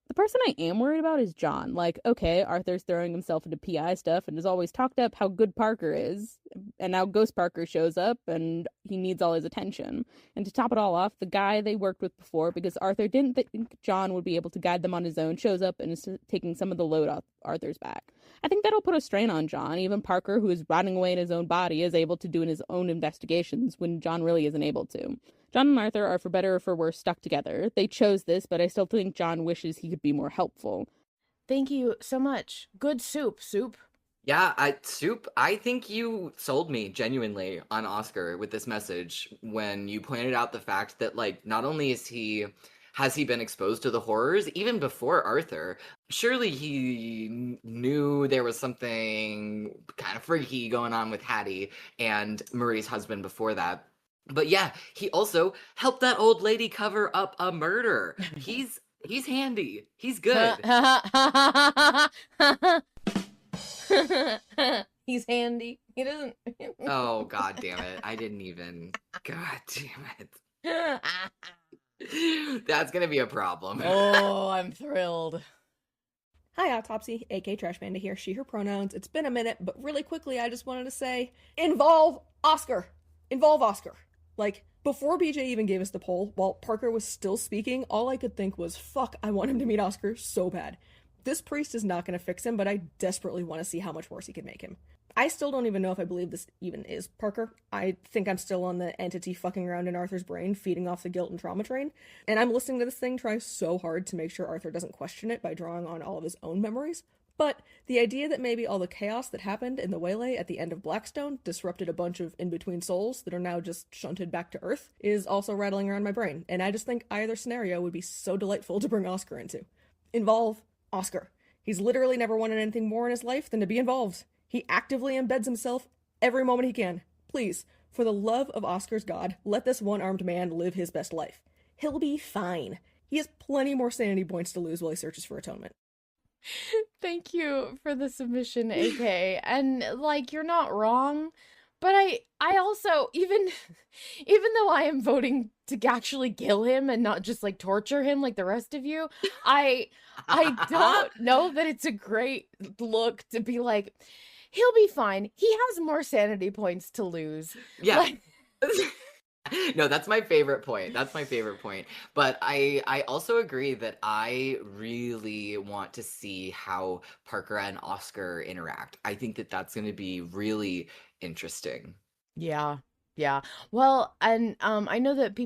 The person I am worried about is John. Like, okay, Arthur's throwing himself into PI stuff and has always talked up how good Parker is. And now Ghost Parker shows up and he needs all his attention. And to top it all off, the guy they worked with before, because Arthur didn't think John would be able to guide them on his own, shows up and is taking some of the load off Arthur's back. I think that'll put a strain on John. Even Parker, who is rotting away in his own body, is able to do in his own investigations when John really isn't able to. John and Arthur are, for better or for worse, stuck together. They chose this, but I still think John wishes he could be more helpful. Thank you so much. Good soup. Yeah, Soup, I think you sold me genuinely on Oscar with this message when you pointed out the fact that, like, not only has he been exposed to the horrors even before Arthur, surely he knew there was something kind of freaky going on with Hattie and Marie's husband before that. But yeah, he also helped that old lady cover up a murder. He's handy. He's good. He's handy. He doesn't. Oh, god damn it. I didn't even. God damn it. That's gonna be a problem. Oh, I'm thrilled. Hi, Autopsy, aka Trash Panda here, she, her pronouns. It's been a minute, but really quickly, I just wanted to say, involve Oscar. Involve Oscar. Like, before BJ even gave us the poll, while Parker was still speaking, all I could think was, fuck, I want him to meet Oscar so bad. This priest is not going to fix him, but I desperately want to see how much worse he can make him. I still don't even know if I believe this even is Parker. I think I'm still on the entity fucking around in Arthur's brain, feeding off the guilt and trauma train, and I'm listening to this thing try so hard to make sure Arthur doesn't question it by drawing on all of his own memories. But the idea that maybe all the chaos that happened in the Waylay at the end of Blackstone disrupted a bunch of in-between souls that are now just shunted back to Earth is also rattling around my brain, and I just think either scenario would be so delightful to bring Oscar into. Involve Oscar. He's literally never wanted anything more in his life than to be involved. He actively embeds himself every moment he can. Please, for the love of Oscar's God, let this one-armed man live his best life. He'll be fine. He has plenty more sanity points to lose while he searches for atonement. Thank you for the submission, AK. And like, you're not wrong, but I also, even though I am voting to actually kill him and not just like torture him like the rest of you, I don't know that it's a great look to be like, he'll be fine. He has more sanity points to lose. Yeah. Like, No, that's my favorite point. That's my favorite point. But I also agree that I really want to see how Parker and Oscar interact. I think that that's going to be really interesting. Yeah. Yeah. Well, and I know that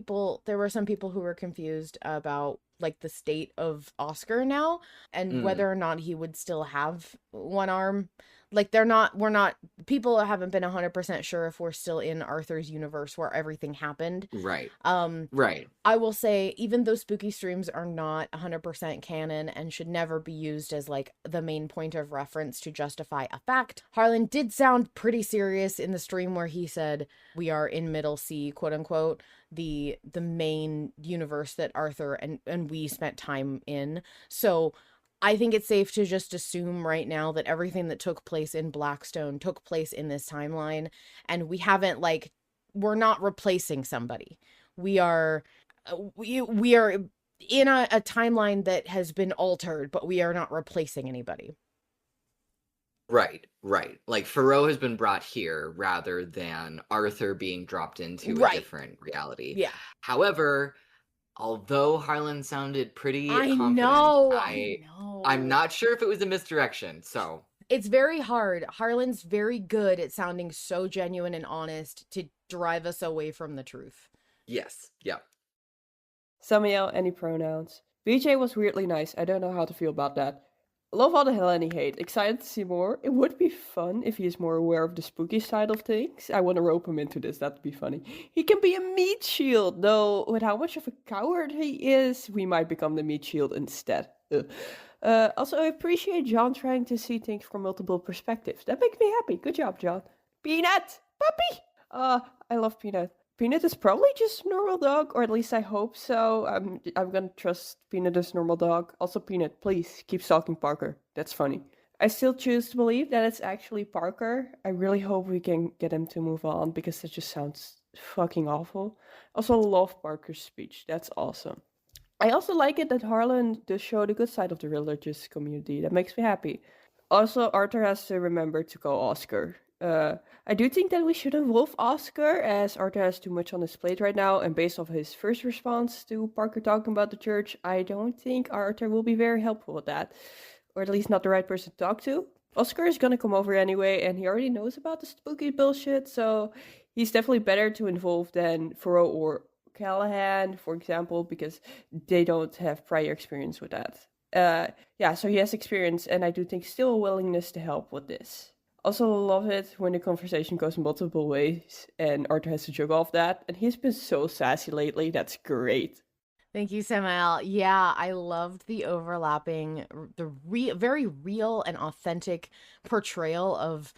there were some people who were confused about like the state of Oscar now and Mm, whether or not he would still have one arm. Like we're not people haven't been 100% sure if we're still in Arthur's universe where everything happened. right. Um Right. I will say, even though spooky streams are not 100% canon and should never be used as like the main point of reference to justify a fact, Harlan did sound pretty serious in the stream where he said, "We are in Middle Sea," quote unquote, the main universe that Arthur and we spent time in. So I think it's safe to just assume right now that everything that took place in Blackstone took place in this timeline, and we're not replacing somebody. We are we are in a timeline that has been altered, but we are not replacing anybody. Right. Right. Like Thoreau has been brought here rather than Arthur being dropped into a Right. different reality. Yeah. However, although Harlan sounded pretty I confident, know. I'm not sure if it was a misdirection. So, It's very hard. Harlan's very good at sounding so genuine and honest to drive us away from the truth. yes. Yeah. Samael, any pronouns. BJ was weirdly nice. I don't know how to feel about that. Love all the Helene hate. Excited to see more. It would be fun if he is more aware of the spooky side of things. I want to rope him into this. That'd be funny. He can be a meat shield, though with how much of a coward he is, we might become the meat shield instead. Ugh. Also, I appreciate John trying to see things from multiple perspectives. That makes me happy. Good job, John. Peanut! Puppy! I love Peanut. Peanut is probably just a normal dog, or at least I hope so. I'm gonna trust Peanut as normal dog. Also, Peanut, please keep stalking Parker. That's funny. I still choose to believe that it's actually Parker. I really hope we can get him to move on because that just sounds fucking awful. Also, love Parker's speech. That's awesome. I also like it that Harlan does show the good side of the religious community. That makes me happy. Also, Arthur has to remember to call Oscar. I do think that we should involve Oscar, as Arthur has too much on his plate right now, and based off his first response to Parker talking about the church, I don't think Arthur will be very helpful with that. Or at least not the right person to talk to. Oscar is gonna come over anyway, and he already knows about the spooky bullshit, so he's definitely better to involve than Thoreau or Callahan, for example, because they don't have prior experience with that. Yeah, so he has experience, and I do think still a willingness to help with this. Also love it when the conversation goes multiple ways and Arthur has to joke off that. And he's been so sassy lately. That's great. Thank you, Samael. Yeah, I loved the overlapping, very real and authentic portrayal of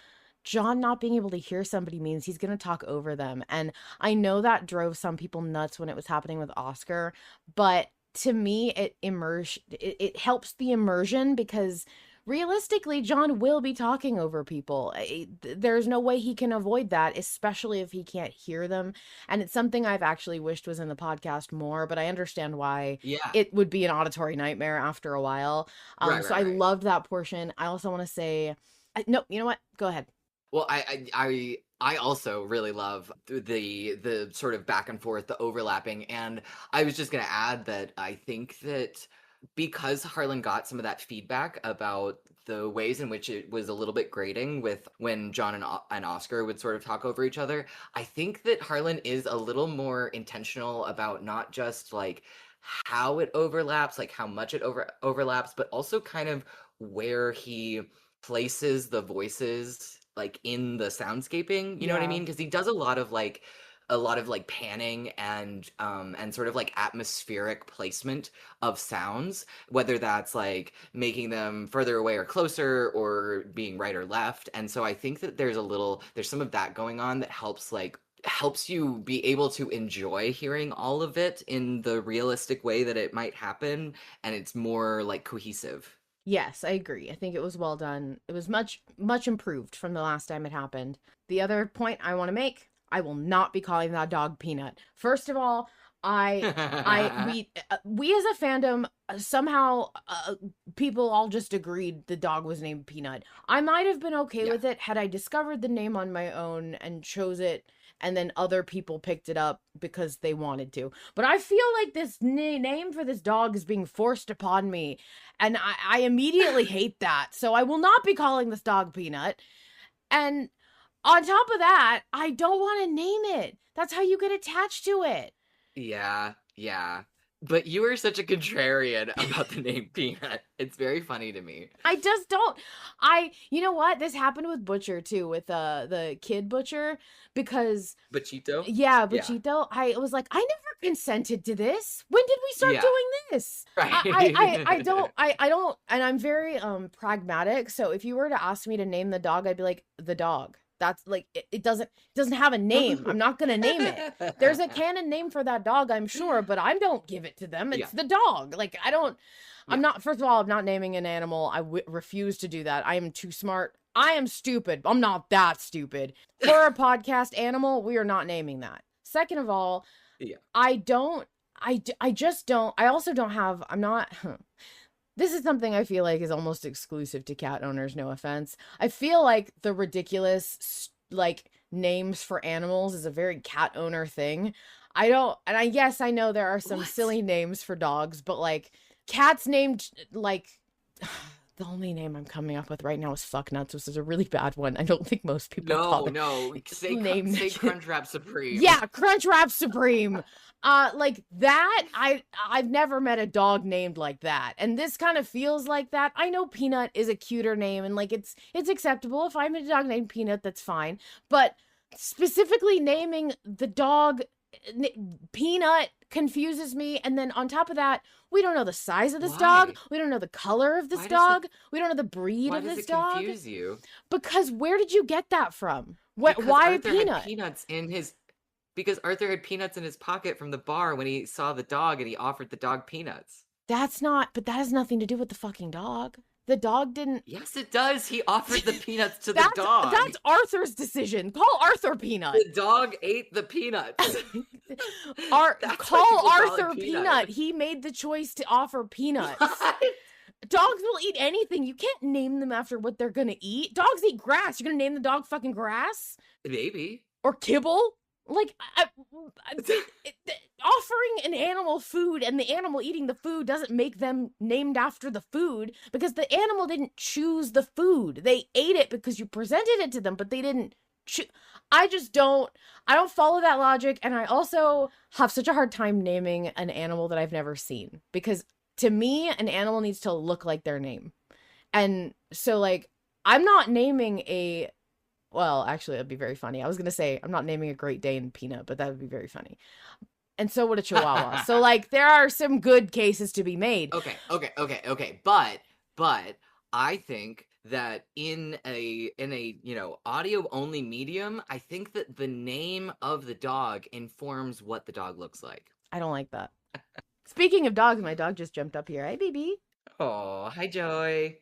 John not being able to hear somebody means he's going to talk over them. And I know that drove some people nuts when it was happening with Oscar, but to me, it helps the immersion because realistically, John will be talking over people. There's no way he can avoid that, especially if he can't hear them. And it's something I've actually wished was in the podcast more, but I understand why Yeah. it would be an auditory nightmare after a while. So I loved that portion. I also want to say, no, you know what? Go ahead. Well, I also really love the sort of back and forth, the overlapping, and I was just gonna add that I think that because Harlan got some of that feedback about the ways in which it was a little bit grating with when John and Oscar would sort of talk over each other, I think that Harlan is a little more intentional about not just like how it overlaps, like how much it overlaps, but also kind of where he places the voices like in the soundscaping, you know what I mean? Because he does a lot of like panning and sort of like atmospheric placement of sounds, whether that's like making them further away or closer or being right or left. And so I think that there's some of that going on that helps you be able to enjoy hearing all of it in the realistic way that it might happen, and it's more like cohesive. Yes, I agree. I think it was well done. It was much, much improved from the last time it happened. The other point I want to make, I will not be calling that dog Peanut. First of all, we as a fandom, somehow people all just agreed the dog was named Peanut. I might have been okay with it had I discovered the name on my own and chose it and then other people picked it up because they wanted to. But I feel like this name for this dog is being forced upon me, and I immediately hate that. So I will not be calling this dog Peanut. And on top of that, I don't want to name it. That's how you get attached to it. Yeah. But you are such a contrarian about the name Peanut. It's very funny to me. I just don't. You know what? This happened with Butcher too, with the kid Butcher, because Bachito? yeah, Bachito. I was like, I never consented to this. When did we start doing this? Right. I don't, and I'm very pragmatic. So if you were to ask me to name the dog, I'd be like, the dog. That's like, it doesn't have a name. I'm not gonna name it. There's a canon name for that dog, I'm sure, but I don't give it to them. It's the dog. Like, I'm not, first of all, I'm not naming an animal. I refuse to do that. I am too smart. I am stupid. I'm not that stupid. For a podcast animal, we are not naming that. Second of all, I just don't, I also don't have, I'm not, this is something I feel like is almost exclusive to cat owners, no offense. I feel like the ridiculous, like, names for animals is a very cat owner thing. Yes, I know there are some silly names for dogs, but, like, cats named, like, the only name I'm coming up with right now is Fucknuts, which is a really bad one. I don't think most people say Crunchwrap Supreme. Yeah, Crunchwrap Supreme. Like that, I've never met a dog named like that, and this kind of feels like that. I know Peanut is a cuter name, and like it's acceptable. If I met a dog named Peanut, that's fine. But specifically naming the dog Peanut confuses me. And then on top of that, we don't know the size of this dog. We don't know the color of this dog. We don't know the breed of this dog. Why does it confuse you? Because where did you get that from? Why Arthur Peanut? Had peanuts in his. Because Arthur had peanuts in his pocket from the bar when he saw the dog and he offered the dog peanuts. But that has nothing to do with the fucking dog. The dog didn't. Yes, it does. He offered the peanuts to the dog. That's Arthur's decision. Call Arthur Peanut. The dog ate the peanuts. Call Arthur Peanut. He made the choice to offer peanuts. Dogs will eat anything. You can't name them after what they're gonna eat. Dogs eat grass. You're gonna name the dog fucking grass? Maybe. Or kibble? Like, offering an animal food and the animal eating the food doesn't make them named after the food, because the animal didn't choose the food. They ate it because you presented it to them, but they didn't choose. I don't follow that logic, and I also have such a hard time naming an animal that I've never seen, because to me, an animal needs to look like their name. And so, like, I'm not naming a... Well, actually, that'd be very funny. I was going to say, I'm not naming a Great Dane Peanut, but that would be very funny. And so would a Chihuahua. So, like, there are some good cases to be made. Okay. But I think that in a audio only medium, I think that the name of the dog informs what the dog looks like. I don't like that. Speaking of dogs, my dog just jumped up here. Hi, baby. Oh, hi, Joy.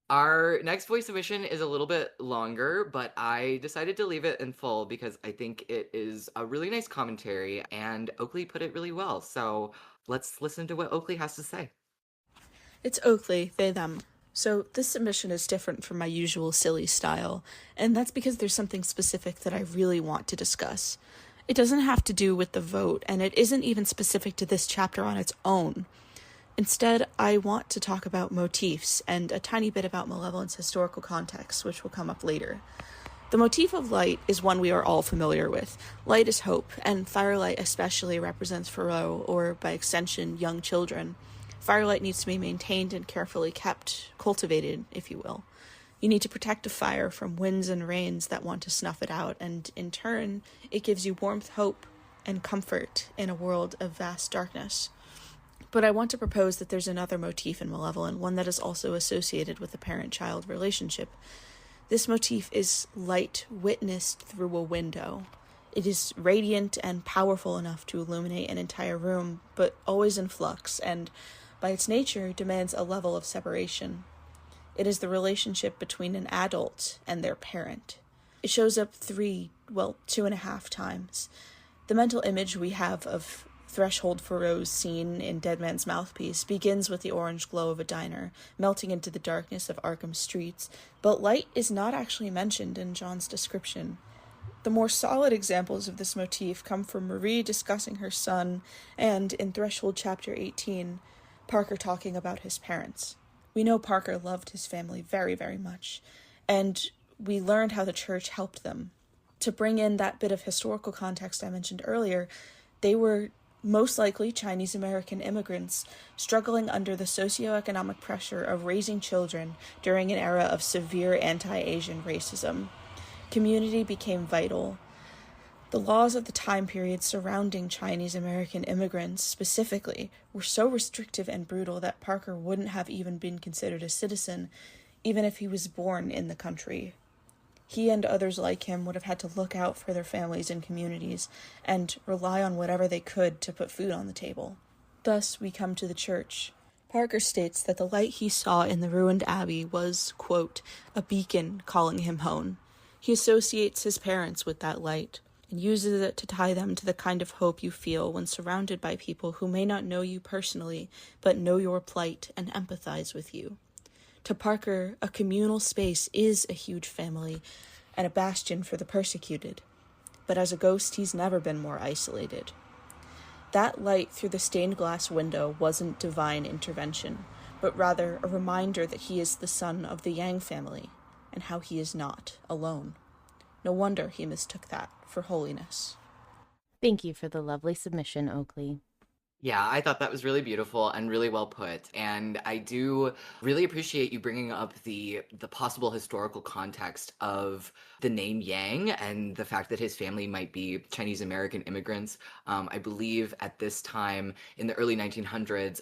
Our next voice submission is a little bit longer, but I decided to leave it in full because I think it is a really nice commentary, and Oakley put it really well. So let's listen to what Oakley has to say. It's Oakley, they, them. So this submission is different from my usual silly style, and that's because there's something specific that I really want to discuss. It doesn't have to do with the vote, and it isn't even specific to this chapter on its own. Instead, I want to talk about motifs and a tiny bit about Malevolent's historical context, which will come up later. The motif of light is one we are all familiar with. Light is hope, and firelight especially represents Pharaoh, or by extension, young children. Firelight needs to be maintained and carefully kept, cultivated, if you will. You need to protect a fire from winds and rains that want to snuff it out, and in turn, it gives you warmth, hope, and comfort in a world of vast darkness. But I want to propose that there's another motif in Malevolent, one that is also associated with the parent-child relationship. This motif is light witnessed through a window. It is radiant and powerful enough to illuminate an entire room, but always in flux, and by its nature demands a level of separation. It is the relationship between an adult and their parent. It shows up 2.5 times. The mental image we have of Threshold Pharaoh's scene in Dead Man's Mouthpiece begins with the orange glow of a diner, melting into the darkness of Arkham streets, but light is not actually mentioned in John's description. The more solid examples of this motif come from Marie discussing her son, and in Threshold Chapter 18, Parker talking about his parents. We know Parker loved his family very, very much, and we learned how the church helped them. To bring in that bit of historical context I mentioned earlier, they were most likely Chinese American immigrants struggling under the socioeconomic pressure of raising children during an era of severe anti-Asian racism. Community became vital. The laws of the time period surrounding Chinese American immigrants specifically were so restrictive and brutal that Parker wouldn't have even been considered a citizen, even if he was born in the country. He and others like him would have had to look out for their families and communities and rely on whatever they could to put food on the table. Thus, we come to the church. Parker states that the light he saw in the ruined abbey was, quote, a beacon calling him home. He associates his parents with that light and uses it to tie them to the kind of hope you feel when surrounded by people who may not know you personally, but know your plight and empathize with you. To Parker, a communal space is a huge family and a bastion for the persecuted. But as a ghost, he's never been more isolated. That light through the stained glass window wasn't divine intervention, but rather a reminder that he is the son of the Yang family, and how he is not alone. No wonder he mistook that for holiness. Thank you for the lovely submission, Oakley. Yeah, I thought that was really beautiful and really well put. And I do really appreciate you bringing up the possible historical context of the name Yang and the fact that his family might be Chinese American immigrants. I believe at this time in the early 1900s,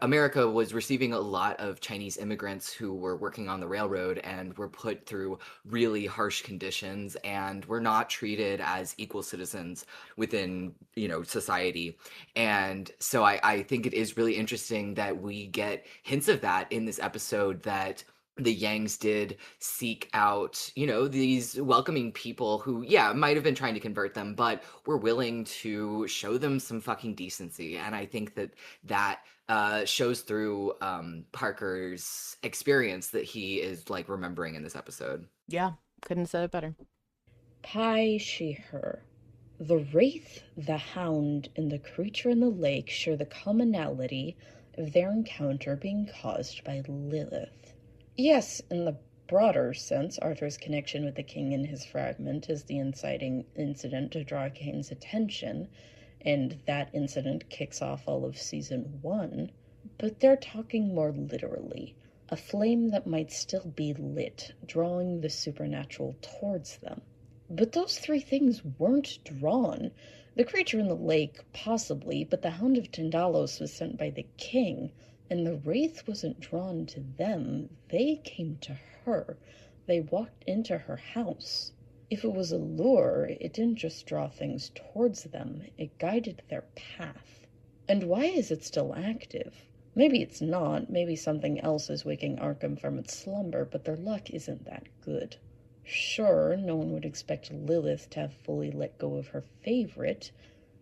America was receiving a lot of Chinese immigrants who were working on the railroad and were put through really harsh conditions and were not treated as equal citizens within, society. And so I think it is really interesting that we get hints of that in this episode, that the Yangs did seek out, these welcoming people who, might have been trying to convert them, but were willing to show them some fucking decency. And I think that shows through Parker's experience that he is remembering in this episode. Yeah, couldn't have said it better. Pie, she, her. The wraith, the hound, and the creature in the lake share the commonality of their encounter being caused by Lilith. Yes, in the broader sense, Arthur's connection with the king in his fragment is the inciting incident to draw Kane's attention, and that incident kicks off all of season 1, but they're talking more literally. A flame that might still be lit, drawing the supernatural towards them. But those three things weren't drawn. The creature in the lake, possibly, but the Hound of Tindalos was sent by the king, and the wraith wasn't drawn to them. They came to her. They walked into her house. If it was a lure, it didn't just draw things towards them, it guided their path. And why is it still active? Maybe it's not, maybe something else is waking Arkham from its slumber, but their luck isn't that good. Sure, no one would expect Lilith to have fully let go of her favorite,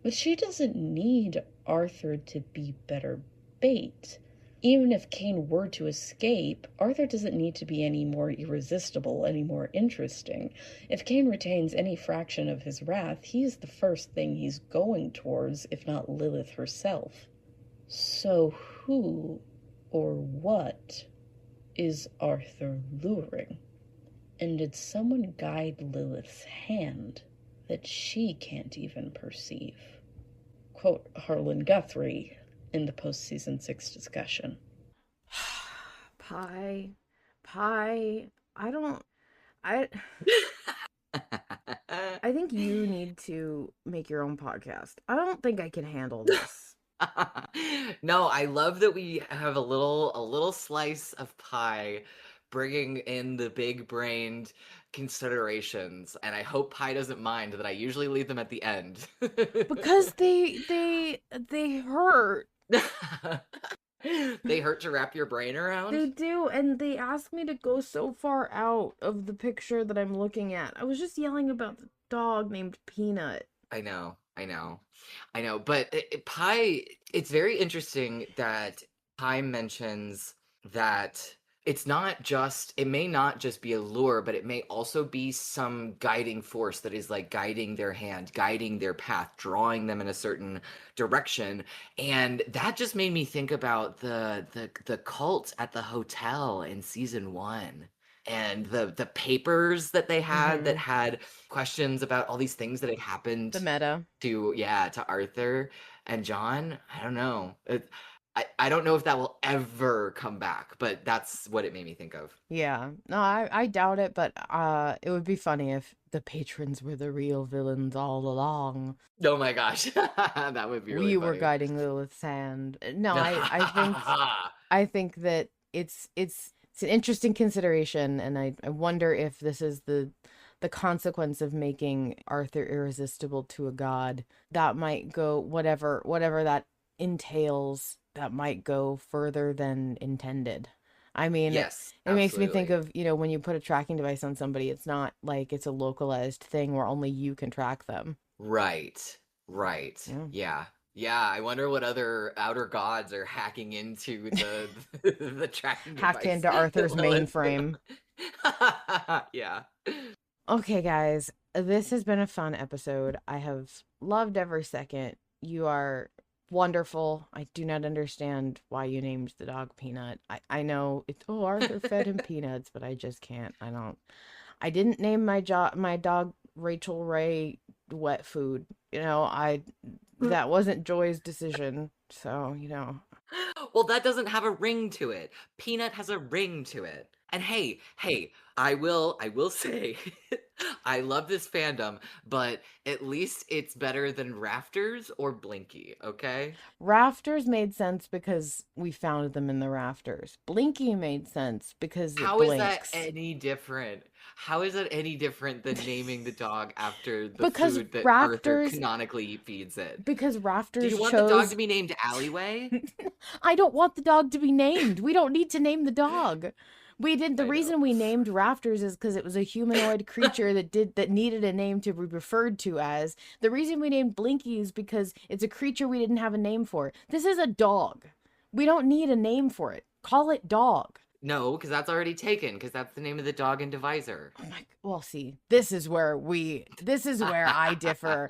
but she doesn't need Arthur to be better bait. Even if Kane were to escape, Arthur doesn't need to be any more irresistible, any more interesting. If Kane retains any fraction of his wrath, he's the first thing he's going towards, if not Lilith herself. So who or what is Arthur luring? And did someone guide Lilith's hand that she can't even perceive? Quote Harlan Guthrie in the post-season 6 discussion. Pie, I think you need to make your own podcast. I don't think I can handle this. No, I love that we have a little slice of pie bringing in the big-brained considerations, and I hope Pie doesn't mind that I usually leave them at the end. Because they hurt. They hurt to wrap your brain around? They do, and they ask me to go so far out of the picture that I'm looking at. I was just yelling about the dog named Peanut. I know, but Pie, it's very interesting that Pie mentions that it may not just be a lure, but it may also be some guiding force that is like guiding their hand, guiding their path, drawing them in a certain direction. And that just made me think about the cult at the hotel in season 1. And the papers that they had that had questions about all these things that had happened The meta. to Arthur and John. I don't know. I don't know if that will ever come back, but that's what it made me think of. Yeah. No, I doubt it, but it would be funny if the patrons were the real villains all along. Oh my gosh. That would be really We were funny. guiding Lilith's hand. No, I think that it's an interesting consideration, and I wonder if this is the consequence of making Arthur irresistible to a god. That might go whatever that entails, that might go further than intended. I mean, Yes, it makes me think absolutely. of, when you put a tracking device on somebody, it's not like it's a localized thing where only you can track them. Right. Yeah. Yeah, I wonder what other outer gods are hacking into the the tracking Hacked device into Arthur's that Lilith- mainframe. Yeah. Okay, guys, this has been a fun episode. I have loved every second. You are wonderful. I do not understand why you named the dog Peanut. I know it's, Arthur fed him peanuts, but I just can't. I didn't name my dog Rachel Ray Wet Food. That wasn't Joy's decision. So, Well, that doesn't have a ring to it. Peanut has a ring to it. And hey, I will say I love this fandom, but at least it's better than Rafters or Blinky, okay? Rafters made sense because we found them in the rafters. Blinky made sense because it How is blinks. that any different? How is that any different than naming the dog after the Because food that Arthur Rafters- canonically feeds it? Because Do Rafters you want chose... the dog to be named Alleyway? I don't want the dog to be named. We don't need to name the dog. The I know. reason we named Rafters is because it was a humanoid creature that needed a name to be referred to as. The reason we named Blinky is because it's a creature we didn't have a name for. This is a dog. We don't need a name for it. Call it dog. No, because that's already taken, because that's the name of the dog in Divisor. Oh my, well, see, this is where I differ.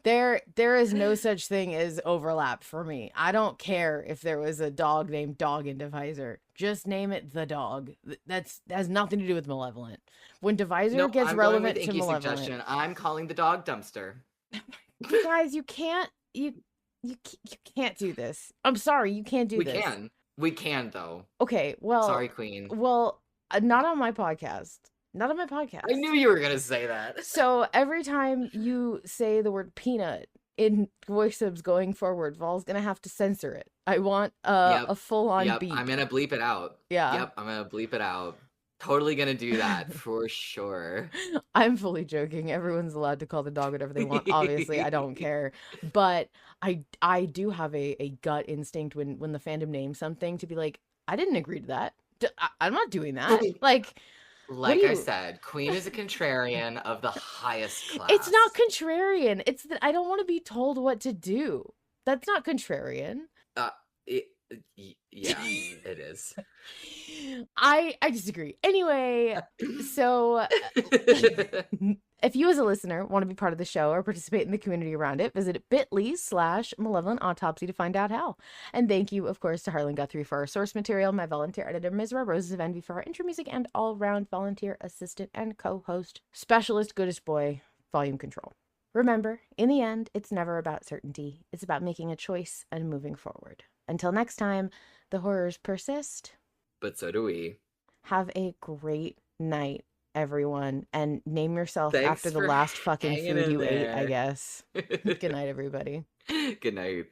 There is no such thing as overlap for me. I don't care if there was a dog named Dog in Divisor. Just name it the dog. That has nothing to do with Malevolent. When Divisor No, gets I'm relevant going with to Inky's Malevolent, suggestion. I'm calling the dog Dumpster. guys, you can't do this. I'm sorry, you can't do this. We can though. Okay, well, Sorry, Queen. Well, not on my podcast. Not on my podcast. I knew you were gonna say that. So every time you say the word peanut in voice subs going forward, Vol's gonna have to censor it. I want a full-on beep. I'm gonna bleep it out. Yeah. Yep, I'm gonna bleep it out. Totally gonna do that for sure. I'm fully joking. Everyone's allowed to call the dog whatever they want. Obviously, I don't care. But I do have a gut instinct when the fandom names something to be like, I didn't agree to that. I'm not doing that. Like I said, Queen is a contrarian of the highest class. It's not contrarian. It's that I don't want to be told what to do. That's not contrarian. Yeah, it is. I disagree. Anyway, so if you as a listener want to be part of the show or participate in the community around it, visit bit.ly/Malevolent Autopsy to find out how. And thank you, of course, to Harlan Guthrie for our source material, my volunteer editor, Mizra, Roses of Envy for our intro music, and all-round volunteer assistant and co-host, specialist goodest boy, volume control. Remember, in the end, it's never about certainty. It's about making a choice and moving forward. Until next time, the horrors persist. But so do we. Have a great night, everyone. And name yourself Thanks after the for last fucking hanging food in you ate, I there. guess. Good night, everybody. Good night.